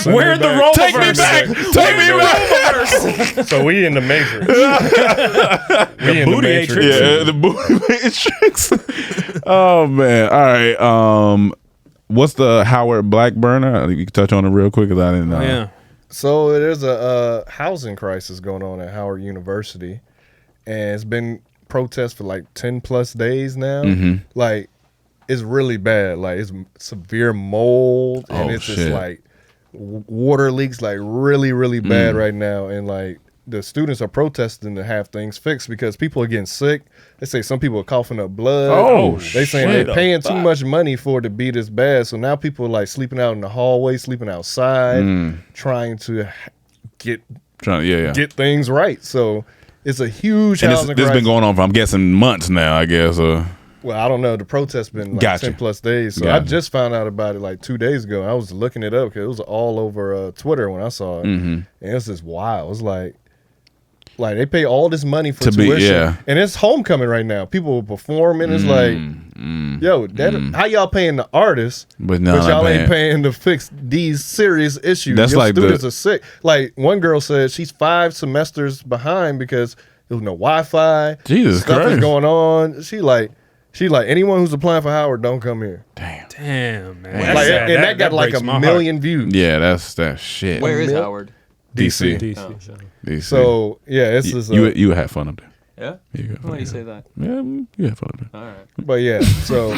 Where the Romaverse? Take me back! Take me back! So we in the Matrix. We in the Matrix. Yeah, the booty Matrix. Oh, man. All right. What's the Howard Blackburner? You can touch on it real quick because I didn't know. Yeah. So there's a housing crisis going on at Howard University, and it's been protests for like 10 plus days now. Like, it's really bad. Like, it's severe mold, and it's just like water leaks, like really, really bad right now. And like, the students are protesting to have things fixed because people are getting sick. They say some people are coughing up blood. They saying they're paying too much money for it to be this bad. So now people are like sleeping out in the hallway, sleeping outside, trying to get things right. So it's a huge housing crisis. This has been going on for, I'm guessing, months now, I guess. Well, I don't know. The protest's been like 10 plus days. So I just found out about it like 2 days ago. I was looking it up because it was all over Twitter when I saw it. And it's just wild. It's like they pay all this money for tuition, and it's homecoming right now. People will perform, and it's like, yo, how y'all paying the artists, but y'all ain't paying to fix these serious issues. That's Your like students are sick. Like, one girl said she's 5 semesters behind because there was no Wi-Fi. Jesus Stuff Christ. is going on. She like anyone who's applying for Howard, don't come here. Damn, man. That got like a million views. Yeah, that's that shit. Where is Howard? DC. DC. DC. So yeah, it's just you had fun up there. Yeah? You Why do you say that? Yeah, fun. All right. But yeah, so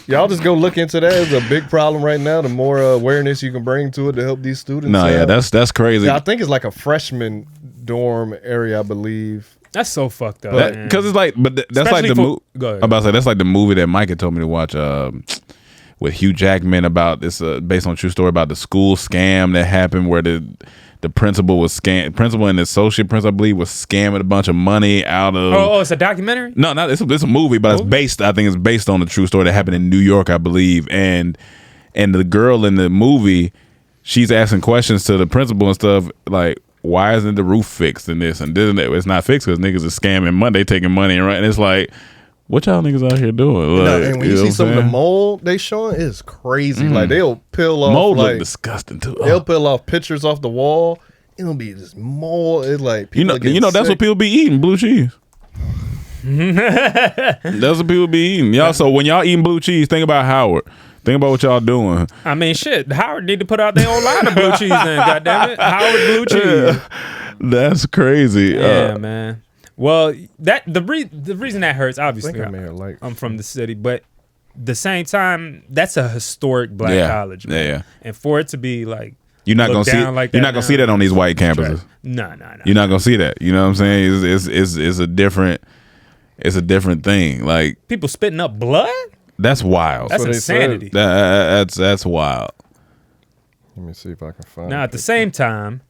y'all just go look into that. It's a big problem right now. The more awareness you can bring to it to help these students. No, yeah, that's crazy. Yeah, I think it's like a freshman dorm area, I believe. That's so fucked up. Because it's like, but that's Especially like the movie. Go ahead. I'm about to say that's like the movie that Mike had told me to watch. With Hugh Jackman about this, based on a true story about the school scam that happened where the principal and the associate principal, I believe, was scamming a bunch of money out of. Oh, it's a documentary? No, it's a movie, but it's based. I think it's based on a true story that happened in New York, I believe. And the girl in the movie, she's asking questions to the principal and stuff like, why isn't the roof fixed and this and this and that? It's not fixed because niggas are scamming money, they taking money and right. And it's like, what y'all niggas out here doing? Like, and when you see some of the mold they showing, it's crazy. Like they'll peel off mold like look disgusting too. they'll peel off pictures off the wall. It'll be this mold. It's like people that's what people be eating, blue cheese. That's what people be eating. Y'all, so when y'all eating blue cheese, think about Howard. Think about what y'all doing. I mean, shit. Howard need to put out their own line of blue cheese then, goddammit. Howard blue cheese. That's crazy. Yeah, man. Well, the reason that hurts, obviously, I'm from the city, but the same time, that's a historic black college, man. Yeah. And for it to be like you're not gonna see like you're not gonna see that on these white campuses. No. You're not gonna see that. You know what I'm saying? It's a different thing. Like people spitting up blood. That's wild. That's insanity. That's wild. Let me see if I can find. Now at the same time,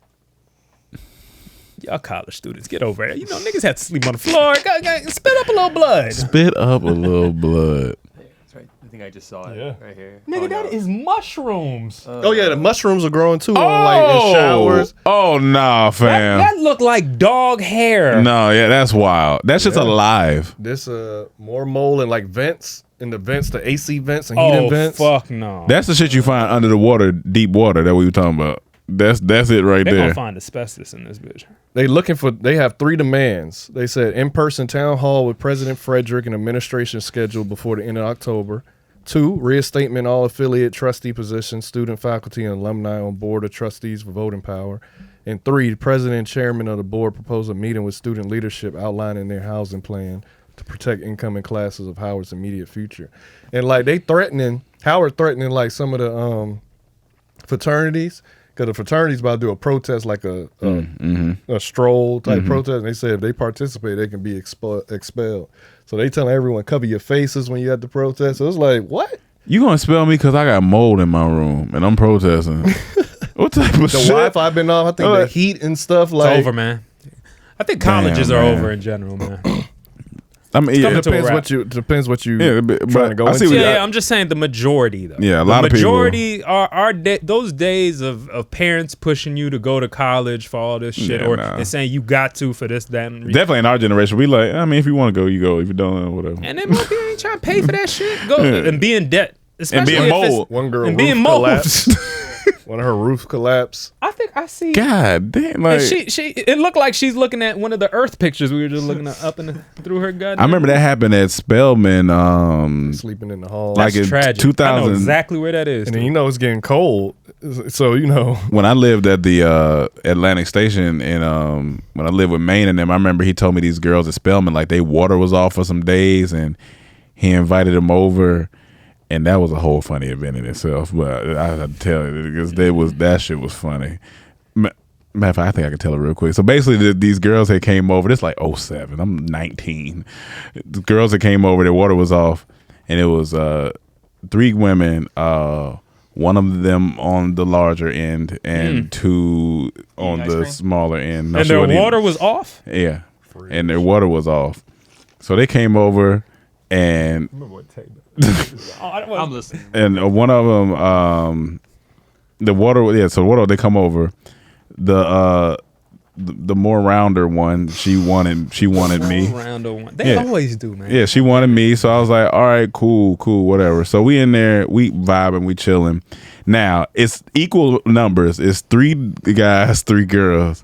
y'all college students, get over it. You know, niggas have to sleep on the floor. Spit up a little blood. Spit up a little blood. That's right. I think I just saw it right here. Nigga, that is mushrooms. Oh yeah, the mushrooms are growing too on like in showers. Oh nah, fam. That look like dog hair. No, yeah, that's wild. That's just alive. This more mold and like vents in the vents, the AC vents and heating vents. Oh fuck no. That's the shit you find under the water, deep water that we were talking about. That's it right They there. gonna find asbestos in this bitch. They have 3 demands. They said in-person town hall with President Frederick and administration scheduled before the end of October. 2, reinstatement all affiliate trustee positions, student, faculty, and alumni on board of trustees for voting power. And 3, the president and chairman of the board propose a meeting with student leadership outlining their housing plan to protect incoming classes of Howard's immediate future. And like Howard threatening like some of the fraternities. Because the fraternity's about to do a protest, like a stroll type protest. And they said if they participate, they can be expelled. So they telling everyone, cover your faces when you at the protest. So it's like, what? You gonna expel me because I got mold in my room and I'm protesting? What type of The shit? Wi-Fi been off. I think the heat and stuff. Like, It's over, man. I think colleges are over in general, man. I mean, coming yeah, to a wrap. depends what you but trying to go I see into. what Yeah, I'm just saying the majority though. Yeah, a lot of the people- majority are those days of parents pushing you to go to college for all this shit, and saying you got to for this, that, and definitely in our generation, we like. I mean, if you want to go, you go. If you don't, whatever. and then most people ain't trying to pay for that shit. Go and be in debt, especially being if it's- mold. One girl and roof being mold. collapsed. One of her roof collapsed. I think I see. God damn! And Like, it looked like she's looking at one of the Earth pictures we were just looking at up through her gut. I remember that happened at Spellman. Sleeping in the hall. Like in tragic. 2000. I know exactly where that is. And then it's getting cold. So when I lived at the Atlantic Station and when I lived with Maine and them, I remember he told me these girls at Spellman, like, they water was off for some days and he invited them over, and that was a whole funny event in itself. But I had to tell you, because that shit was funny. Matter of fact, I think I can tell it real quick. So basically, these girls that came over, this like 07, I'm 19. The girls that came over, their water was off, and it was 3 women, one of them on the larger end and 2 on the smaller end. And their water was off? Yeah. And their water was off. So they came over and I'm listening. and one of them, the water, so water, they come over. The more rounder one, she wanted me. Rounder one. They always do, man. Yeah, she wanted me, so I was like, all right, cool, whatever. So we in there, we vibing, we chilling. Now it's equal numbers. It's 3 guys, 3 girls.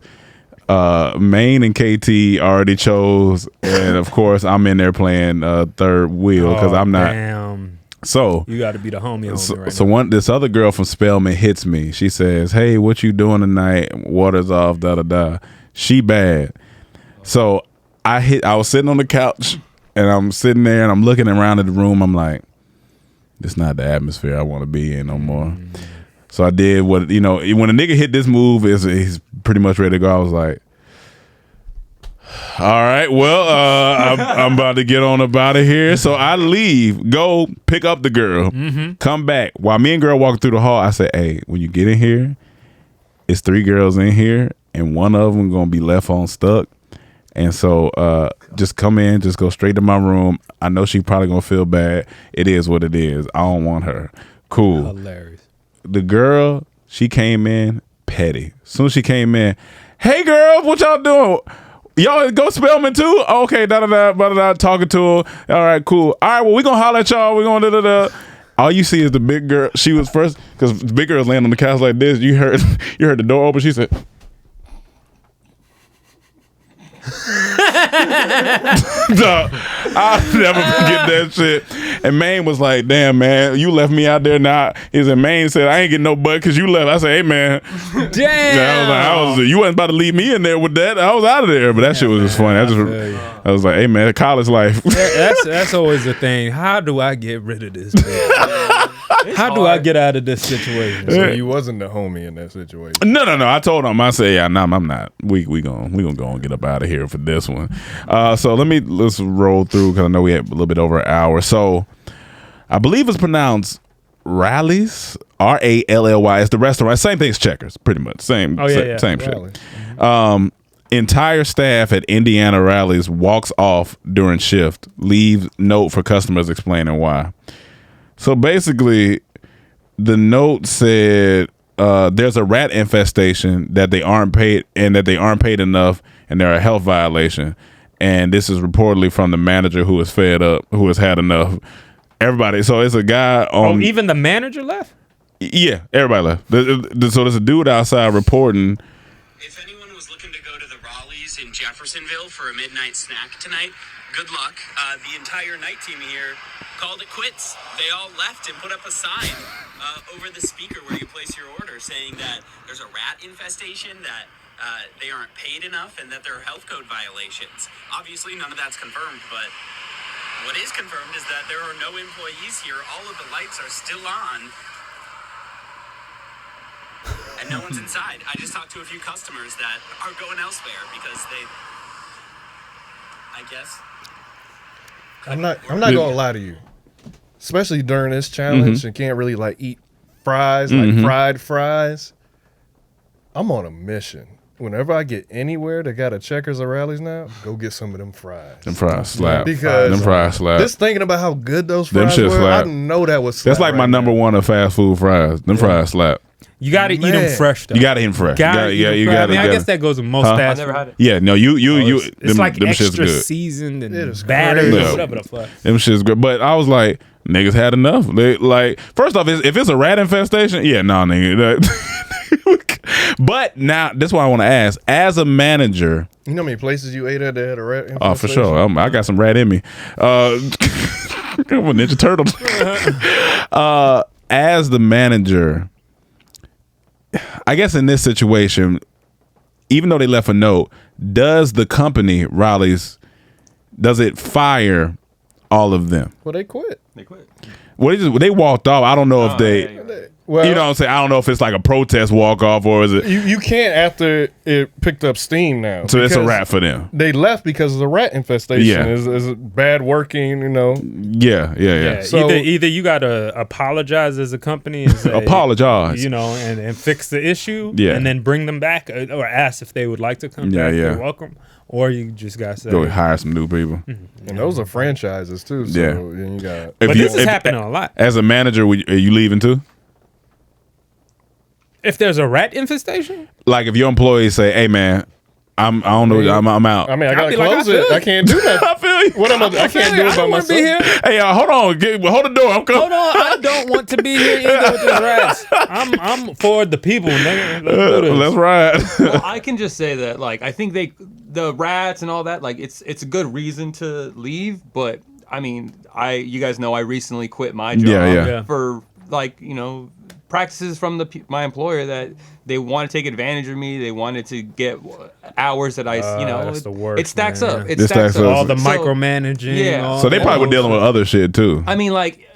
Maine and KT already chose, and of course I'm in there playing third wheel because I'm not. Damn. So you got to be the homie right so now. this other girl from Spellman hits me. She says, "Hey, what you doing tonight? Water's off. Da da da." She bad. So I was sitting on the couch and I'm sitting there and I'm looking around at the room. I'm like, this is not the atmosphere I want to be in no more. So I did what, when a nigga hit this move, he's pretty much ready to go. I was like, all right, well, I'm about to get on about it here. So I leave, go pick up the girl, come back. While me and girl walking through the hall, I said, hey, when you get in here, it's 3 girls in here, and one of them going to be left on stuck. And so just come in, just go straight to my room. I know she probably going to feel bad. It is what it is. I don't want her. Cool. Hilarious. The girl, she came in petty. As soon as she came in, hey, girl, what y'all doing? Y'all go Spellman too? Okay, da-da-da, talking to her. All right, cool. All right, well, we going to holler at y'all. We going to da-da-da. All you see is the big girl. She was first, because the big girl's laying on the couch like this. You heard the door open. She said... I'll never forget that shit. And Maine was like, damn, man, you left me out there now. Maine said, I ain't getting no butt because you left. I said, hey, man. Damn. You wasn't about to leave me in there with that. I was out of there. But that shit was just funny. I was like, hey, man, college life. That's always the thing. How do I get rid of this? How do I get out of this situation? So you wasn't the homie in that situation. No. I told him. I said, yeah, no, I'm not. We gonna go and get up out of here for this one. So let's roll through because I know we had a little bit over an hour. So I believe it's pronounced Rawley's, Rally. It's the restaurant. Same thing as Checkers, pretty much. Same shit. Entire staff at Indiana Rallies walks off during shift. Leaves note for customers explaining why. So basically, the note said there's a rat infestation that they aren't paid enough, and they're a health violation. And this is reportedly from the manager who is fed up, who has had enough. Everybody. So it's a guy on. Oh, even the manager left? Yeah, everybody left. So there's a dude outside reporting. If anyone was looking to go to the Rawleys in Jeffersonville for a midnight snack tonight, good luck. The entire night team here called it quits. They all left and put up a sign over the speaker where you place your order saying that there's a rat infestation, that they aren't paid enough, and that there are health code violations. Obviously, none of that's confirmed, but what is confirmed is that there are no employees here. All of the lights are still on, and no one's inside. I just talked to a few customers that are going elsewhere because they, I guess... I'm not gonna lie to you, especially during this challenge and can't really eat fries, fried fries. I'm on a mission. Whenever I get anywhere that got a Checkers or Rallies now, go get some of them fries. Them fries slap. Because them fries slap. Just thinking about how good those fries were, slap. I know that was slap. That's like my number one of fast food fries. Them fries slap. You got to eat them fresh, though. You got to eat them fresh. You got to. I guess that goes with most fast food. I never had it. Yeah, no, it's like them extra shit's good. seasoned and battered or whatever the fuck. Them shit's good. But I was like, niggas had enough. First off, if it's a rat infestation, yeah, nah, nigga. But now, that's why I want to ask. As a manager, you know how many places you ate at that had a rat infestation? Oh, for sure. I got some rat in me. I'm a Ninja Turtle. As the manager, I guess in this situation, even though they left a note, does the company, Rawley's, does it fire all of them? Well, they quit. Well, they walked off. I don't know if they... Well, you know what I'm saying? I don't know if it's like a protest walk off or is it... You can't after it picked up steam now. So it's a wrap for them. They left because of the rat infestation. Yeah. Is bad working, Yeah. So, either you got to apologize as a company and say, apologize. And fix the issue Yeah. and then bring them back or ask if they would like to come back. You're welcome. Or you just got to say... Go hire some new people. And those are franchises too. So you got... But this is happening a lot. As a manager, are you leaving too? If there's a rat infestation? Like if your employees say, hey man, I don't know, I'm out. I mean, I gotta close it. I can't do that. I feel you. What I can't do it by myself. Hey, hold on. Hold the door. I'm coming. Hold on. I don't want to be here either with the rats. I'm for the people. Let's ride. Well, I can just say that, I think the rats and all that, it's a good reason to leave. But I mean, you guys know I recently quit my job for practices from my employer that they want to take advantage of me. They wanted to get hours that that's the worst, it stacks man. up. It stacks up. All the micromanaging. Yeah. So they probably were dealing with other shit too. I mean, like,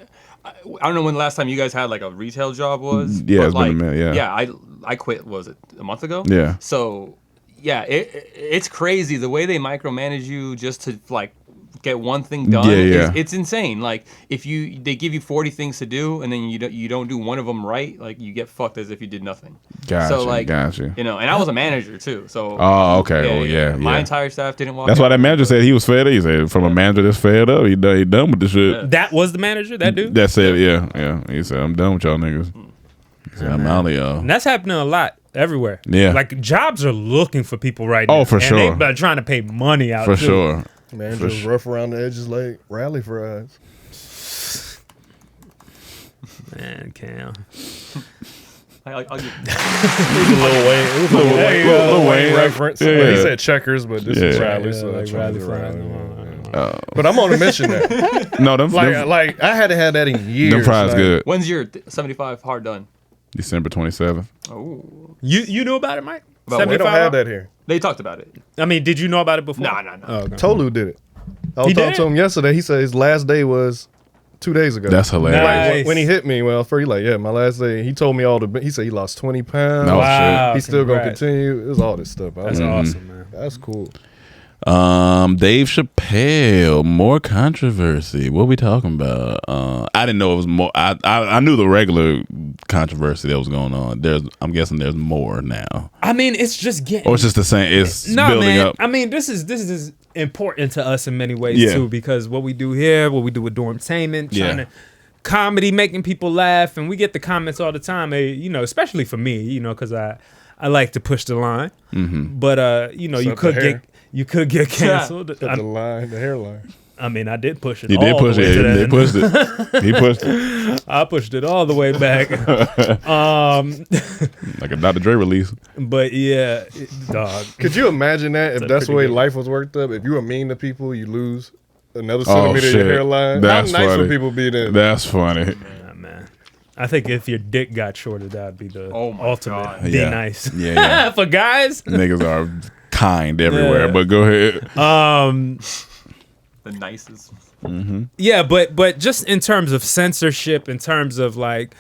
I don't know when the last time you guys had like a retail job was. Yeah, but it's been a minute, yeah. I quit. Was it a month ago? Yeah. So yeah, it's crazy the way they micromanage you just to like get one thing done. Yeah. It's insane. Like if they give you 40 things to do and then you don't do one of them right, like you get fucked as if you did nothing. Gotcha. So like, gotcha. you know, and I was a manager too. So okay. Yeah. My entire staff didn't walk. That's out. why that manager said he was fed up. He said from a manager that's fed up, he done with the shit. Yeah. That was the manager, that dude? That said, yeah. He said, I'm done with y'all niggas. He said, I'm out of y'all. And that's happening a lot everywhere. Yeah. Like jobs are looking for people right now. Oh, for sure. And they're trying to pay money out For too. sure. Man, just rough around the edges like rally fries. Man, Cam. I'll get It was a Lil Wayne reference. Yeah. But he said checkers, but this is rally, so like that's rally rally. But I'm on a mission now. No, them Like I hadn't had that in years. them fries like, good. When's your 75 hard done? December 27th. Oh, You knew about it, Mike? About We don't have that here. they talked about it. I mean, did you know about it before? No. Oh, okay. Tolu did it. I was He talking did to it? him yesterday. He said his last day was 2 days ago. That's hilarious. Nice. When he hit me, well, first he like, yeah, my last day. He told me he said he lost 20 pounds. No Wow. He's still gonna congrats. continue. It was all this stuff. I was That's like, awesome, man. that's cool. Dave Chappelle, more controversy. What we talking about? I didn't know it was more. I knew the regular controversy that was going on. I'm guessing there's more now, I mean, it's just getting. or it's just the same. It's building up. I mean, this is important to us in many ways Yeah. too, because what we do here, what we do with Dormtainment, Yeah. trying to comedy, making people laugh, and we get the comments all the time. You know, especially for me, because I like to push the line. Mm-hmm. But you Except could the hair. get canceled. Cut the line, the hairline. I mean, I did push it. He did all push the way it. to the They end. pushed it. He pushed it I pushed it all the way back. like a Dr. Dre release. But yeah, dog. Could you imagine that if That's that's the way pretty good. life was worked up? If you were mean to people, you lose another Oh, centimeter of your shit. hairline. That's How nice funny. would people be then? That's funny. Yeah, man. I think if your dick got shorter, that'd be the Oh my ultimate. God. Be Yeah. nice. Yeah. For guys. Niggas are kind everywhere. Yeah. But go ahead. The nicest. Yeah, but just in terms of censorship, in terms of like,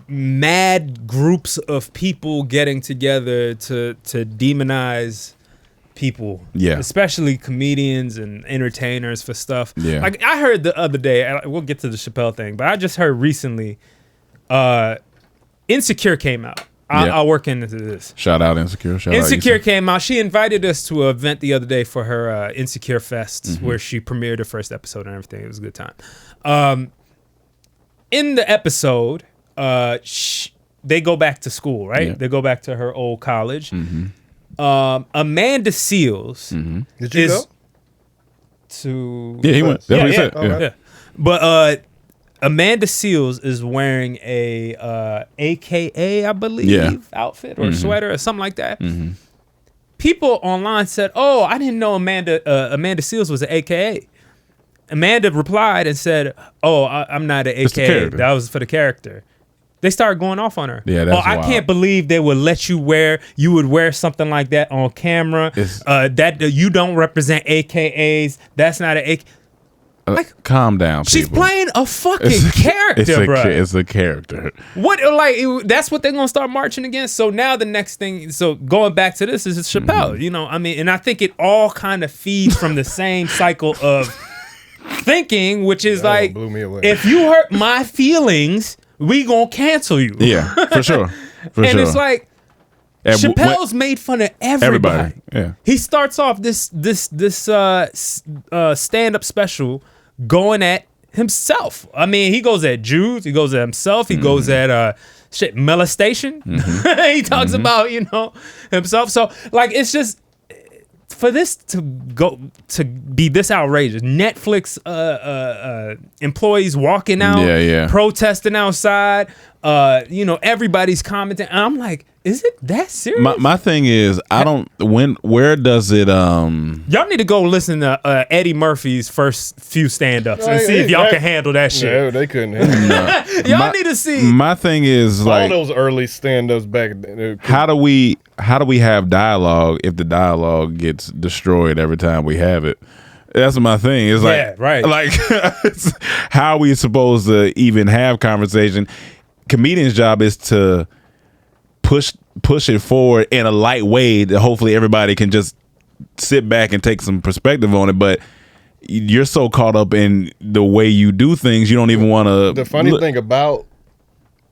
mad groups of people getting together to demonize people, Yeah. especially comedians and entertainers for stuff. Yeah. Like I heard the other day, and we'll get to the Chappelle thing, but I just heard recently, Insecure came out. I'll work into this. Shout out Insecure. Shout out Insecure Issa. came out. She invited us to an event the other day for her Insecure Fest, Mm-hmm. where she premiered her first episode and everything. It was a good time. In the episode, they go back to school, right? Yeah. They go back to her old college. Mm-hmm. Amanda Seals Did you go? to Yeah, he went. That's what he said. Okay. yeah. But Amanda Seals is wearing a AKA, I believe, Yeah. outfit or sweater or something like that. People online said, "Oh, I didn't know Amanda Seals was an AKA." Amanda replied and said, "Oh, I'm not an It's the AKA. character. That was for the character." They started going off on her. Yeah, that's I wild. can't believe they would let you wear something like that on camera. It's- That you don't represent AKAs. That's not an AK. Like, calm down, people. She's playing a fucking character, bro. It's a character. What that's what they're gonna start marching against. So now the next thing, so going back to this is Chappelle. I mean, and I think it all kind of feeds from the same cycle of thinking, which is That one like, blew me away. if you hurt my feelings, we gonna cancel you. Yeah, for sure. For and sure. it's like And Chappelle's made fun of everybody. Yeah. He starts off this stand-up special going at himself. I mean, he goes at Jews, he goes at himself, he goes at molestation. He talks about, himself. So like it's just for this to be this outrageous. Netflix employees walking out, Yeah. protesting outside. everybody's commenting. And I'm like, is it that serious? My thing is, where does it Y'all need to go listen to Eddie Murphy's first few stand-ups and see if y'all can handle that shit. Yeah, they couldn't handle it. Y'all need to see. My thing is All like, those early stand-ups back then. how do we have dialogue if the dialogue gets destroyed every time we have it? That's my thing. It's like, Yeah, right. Like, how are we supposed to even have conversation? Comedian's job is to push it forward in a light way that hopefully everybody can just sit back and take some perspective on it. But you're so caught up in the way you do things, you don't even want to. The funny thing about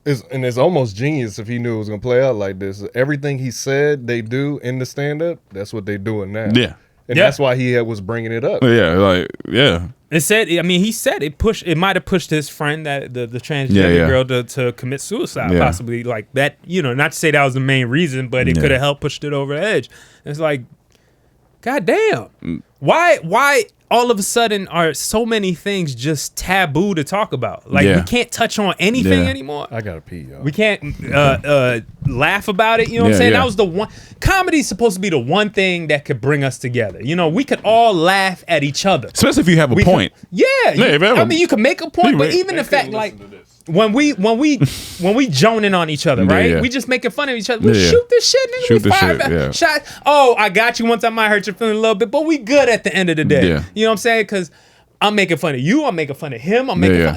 is, and it's almost genius if he knew it was gonna play out like this. Everything he said they do in the stand-up, that's what they doing now. Yeah. And that's why he was bringing it up. Yeah, like, yeah. It said, he said it might have pushed his friend, that the transgender girl, to commit suicide, possibly, like that. Not to say that was the main reason, but it could have helped push it over the edge. It's like, goddamn, why all of a sudden are so many things just taboo to talk about? Like we can't touch on anything anymore. I gotta pee, y'all. We can't laugh about it. You know what I'm saying? Yeah. That was the one. Comedy's supposed to be the one thing that could bring us together. We could all laugh at each other. Especially if you have a point. You can make a point, but Wait. even the fact, like, when we joning on each other, right? We just making fun of each other. We shoot this shit, nigga. Shoot we the fire shit, back. yeah. Shot. Oh, I got you. One time I hurt your feeling a little bit, but we good at the end of the day. Yeah. You know what I'm saying? Because I'm making fun of you. I'm making fun of him.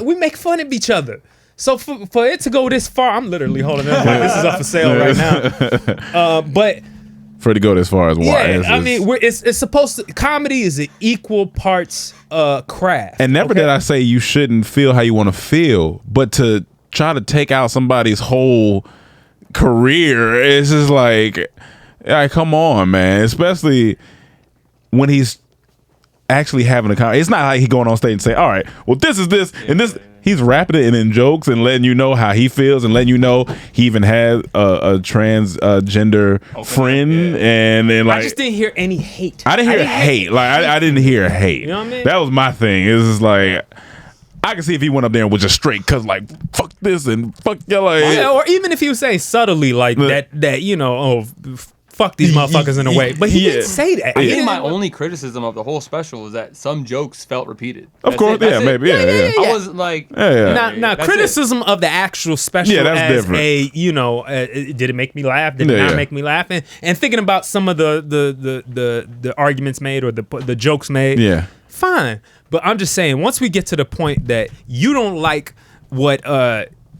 We make fun of each other. So for it to go this far, I'm literally holding it up like this is up for sale right now. But For it to go this far as why? It's supposed to. Comedy is an equal parts craft. And never did I say you shouldn't feel how you want to feel, but to try to take out somebody's whole career, it's just like, come on, man. Especially when he's actually having a conversation. It's not like he going on stage and say, all right, well, this is this and this. He's rapping it and in jokes and letting you know how he feels and letting you know he even had a transgender friend. And then, like, I just didn't hear any hate. I didn't hear hate. Like, I didn't hear hate. You know what I mean? That was my thing. It was just like, I can see if he went up there and was just straight, cause like, fuck this and fuck y'all. Or even if he was saying subtly like that fuck these motherfuckers in a way. But he didn't say that. I think my only criticism of the whole special is that some jokes felt repeated. Of course, maybe. Yeah. I was like, Now criticism of the actual special that's as different. did it make me laugh? Did it not make me laugh? And thinking about some of the arguments made or the jokes made. Yeah. Fine. But I'm just saying, once we get to the point that you don't like what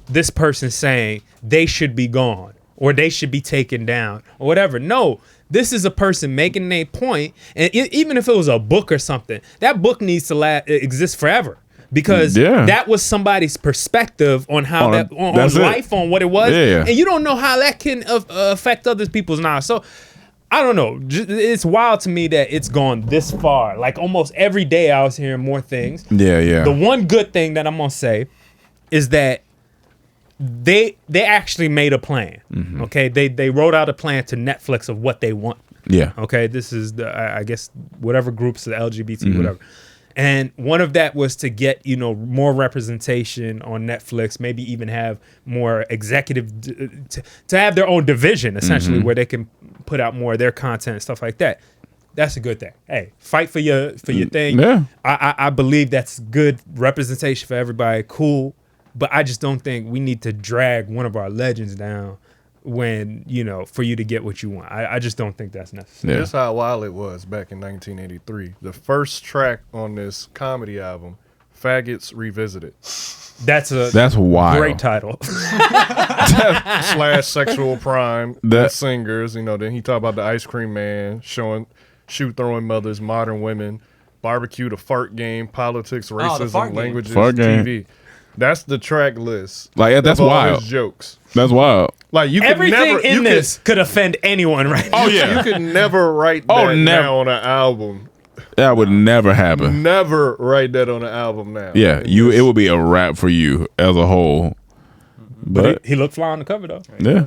this person's saying, they should be gone or they should be taken down or whatever. No, this is a person making a point, and even if it was a book or something, that book needs to exist forever. Because that was somebody's perspective on how on life, on what it was, and you don't know how that can affect other people's knowledge. So I don't know. It's wild to me that it's gone this far. Like almost every day, I was hearing more things. Yeah. The one good thing that I'm gonna say is that they actually made a plan. Mm-hmm. Okay, they wrote out a plan to Netflix of what they want. Yeah. Okay, this is I guess whatever groups, the LGBT, whatever. And one of that was to get, more representation on Netflix, maybe even have more executive, to have their own division, essentially, where they can put out more of their content and stuff like that. That's a good thing. Hey, fight for your thing. Yeah. I believe that's good representation for everybody. Cool. But I just don't think we need to drag one of our legends down when, for you to get what you want. I just don't think that's necessary. This is how wild it was back in 1983. The first track on this comedy album, Faggots Revisited. That's wild. Great title. / sexual prime. The singers, then he talked about the ice cream man, shoe throwing mothers, modern women, barbecue, the fart game, politics, racism, languages, TV. That's the track list. Like, that's wild. Jokes. That's wild. Like, you could everything in this could offend anyone right now. Oh yeah. You could never write that now on an album. That would never happen. Never write that on an album now. Yeah, it would be a wrap for you as a whole. But he looked fly on the cover though. Yeah.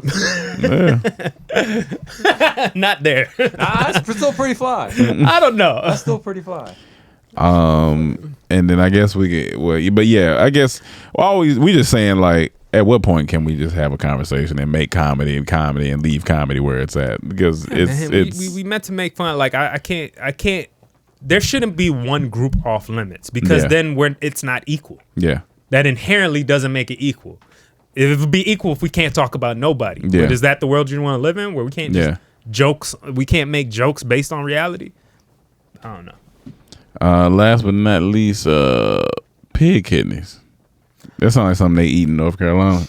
Not there. That's still pretty fly. I don't know. That's still pretty fly. And then I guess we get I guess we just saying, like, at what point can we just have a conversation and make comedy and leave comedy where it's at? Because we meant to make fun. Like I can't. There shouldn't be one group off limits because then it's not equal. Yeah, that inherently doesn't make it equal. It would be equal if we can't talk about nobody. Yeah. But is that the world you want to live in, where we can't just jokes? We can't make jokes based on reality. I don't know. Last but not least, pig kidneys. That sounds like something they eat in North Carolina.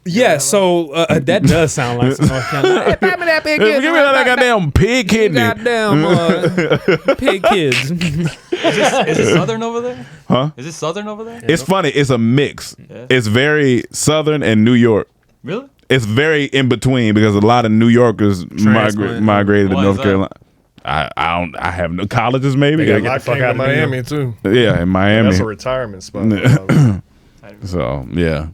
Yeah, so that does sound like some North Carolina. Hey, buy me that pig kidney. Give me that goddamn pig kidney. Goddamn pig kids. Is it southern over there? Huh? Is it southern over there? It's funny. It's a mix. Yeah. It's very southern and New York. Really? It's very in between because a lot of New Yorkers migrated to North Carolina. I have no colleges maybe. They got came to Miami too. Yeah, in Miami. That's a retirement spot. So yeah.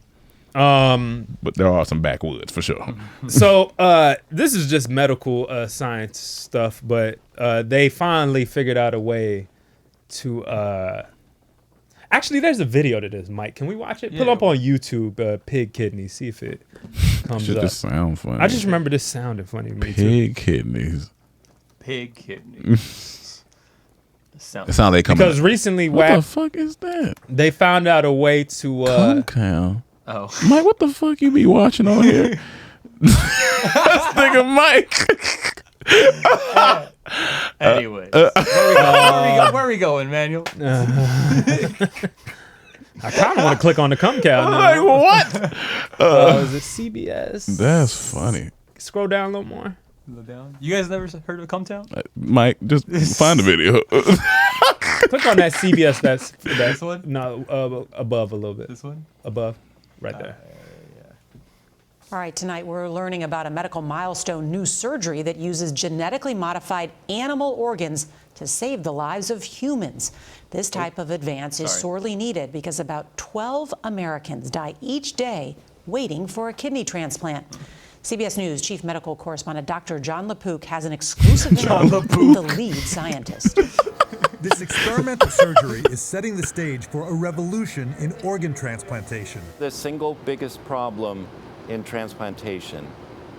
But there are some backwoods for sure. So this is just medical science stuff, but they finally figured out a way to actually there's a video to this, Mike. Can we watch it? Put up on YouTube, pig kidneys, see if it comes up. Just sound funny. I just remember this sounding funny to me pig kidneys. Pig kidneys. It sounds like because recently what the fuck is that? They found out a way to cow. Oh, Mike, what the fuck you be watching on here? This nigga Mike. Anyway, where are we going, Manuel? I kind of want to click on the cum cow now. Like what? Is it CBS? That's funny. Scroll down a little more. Down. You guys never heard of Cumtown? Mike, just find the video. Click on that CBS. That's this one. No, above a little bit. This one. Above, right there. All right, tonight we're learning about a medical milestone, new surgery that uses genetically modified animal organs to save the lives of humans. This type of advance is sorely needed because about 12 Americans die each day waiting for a kidney transplant. CBS News Chief Medical Correspondent Dr. John LaPook has an exclusive interview with the lead scientist. This experimental surgery is setting the stage for a revolution in organ transplantation. The single biggest problem in transplantation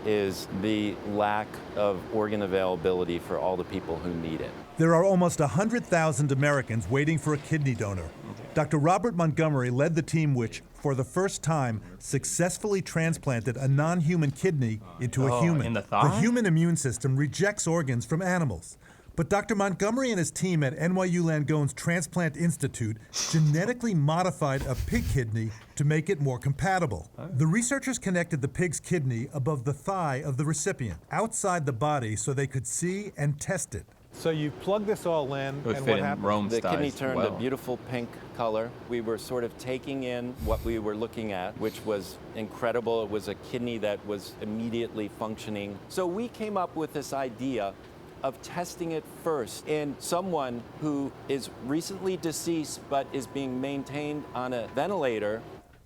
is the lack of organ availability for all the people who need it. There are almost 100,000 Americans waiting for a kidney donor. Dr. Robert Montgomery led the team which, for the first time, successfully transplanted a non-human kidney into a human. In the thigh? The human immune system rejects organs from animals. But Dr. Montgomery and his team at NYU Langone's Transplant Institute genetically modified a pig kidney to make it more compatible. The researchers connected the pig's kidney above the thigh of the recipient, outside the body, so they could see and test it. So you plug this all in, and what happened? The kidney turned a beautiful pink color. We were sort of taking in what we were looking at, which was incredible. It was a kidney that was immediately functioning. So we came up with this idea of testing it first in someone who is recently deceased but is being maintained on a ventilator.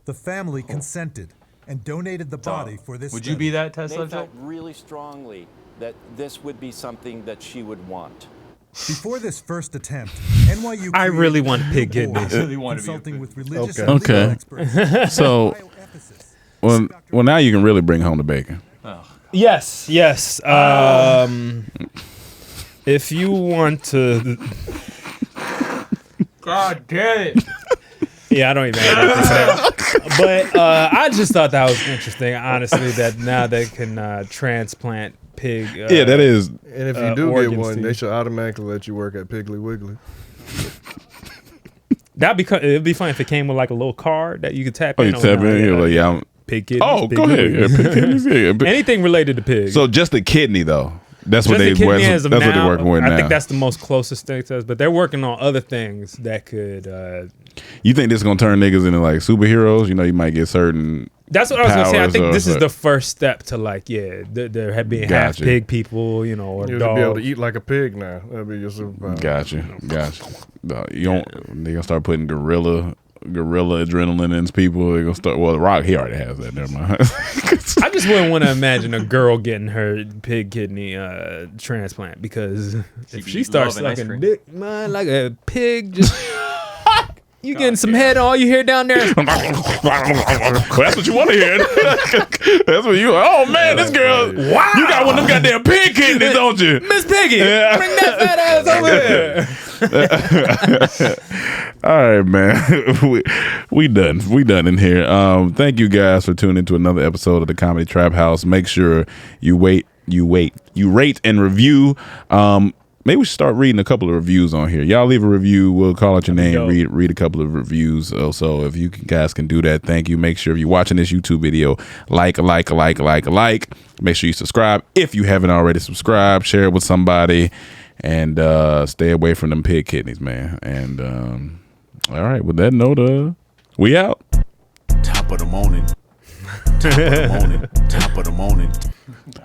The family consented and donated the body for this Would study. you be that test They subject? felt really strongly that this would be something that she would want. Before this first attempt, NYU I really want pig kidneys. Consulting with religious Okay. and legal experts. So, well, now you can really bring home the bacon. Yes. If you want to, God damn it! yeah, I don't even have anything to say. But I just thought that was interesting, honestly. That now they can transplant pig. Yeah, that is. And if you do get one, they should automatically let you work at Piggly Wiggly. It'd be fun if it came with like a little card that you could tap in. You tap in, you're like, yeah. Pig kidneys. Oh, go ahead. Yeah, pig kidneys. Yeah. Anything related to pigs. So just the kidney though. That's what Just they. the kidney as of That's what they're now, working with now. I think that's the most closest thing to us. But they're working on other things that could. You think this is gonna turn niggas into like superheroes? You know, you might get certain. That's what I was gonna say. I think this is so. the first step to like, there have been half Gotcha. pig people, you know, or You'll dogs. be able to eat like a pig now. That'll be your superpower. Gotcha. No, you don't. They gonna start putting gorilla adrenaline in people. They're gonna start. Well, The Rock, he already has that. Never mind. I just wouldn't want to imagine a girl getting her pig kidney transplant because if she starts sucking dick, man, like a pig, just You getting some head? All you hear down there? Well, that's what you want to hear. That's what you. Oh man, this girl. Wow. You got one of them goddamn pig kidneys, don't you? Miss Piggy, bring that fat ass over here. All right, man. we done. We done in here. Thank you guys for tuning into another episode of the Comedy Trap House. Make sure you rate and review. Maybe we should start reading a couple of reviews on here. Y'all leave a review. We'll call out your name. Read a couple of reviews. So if you guys can do that, thank you. Make sure if you're watching this YouTube video, like. Make sure you subscribe if you haven't already subscribed. Share it with somebody, and stay away from them pig kidneys, man. And all right, with that note, we out. Top of the morning. Top of the morning. Top of the morning.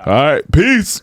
All right, peace.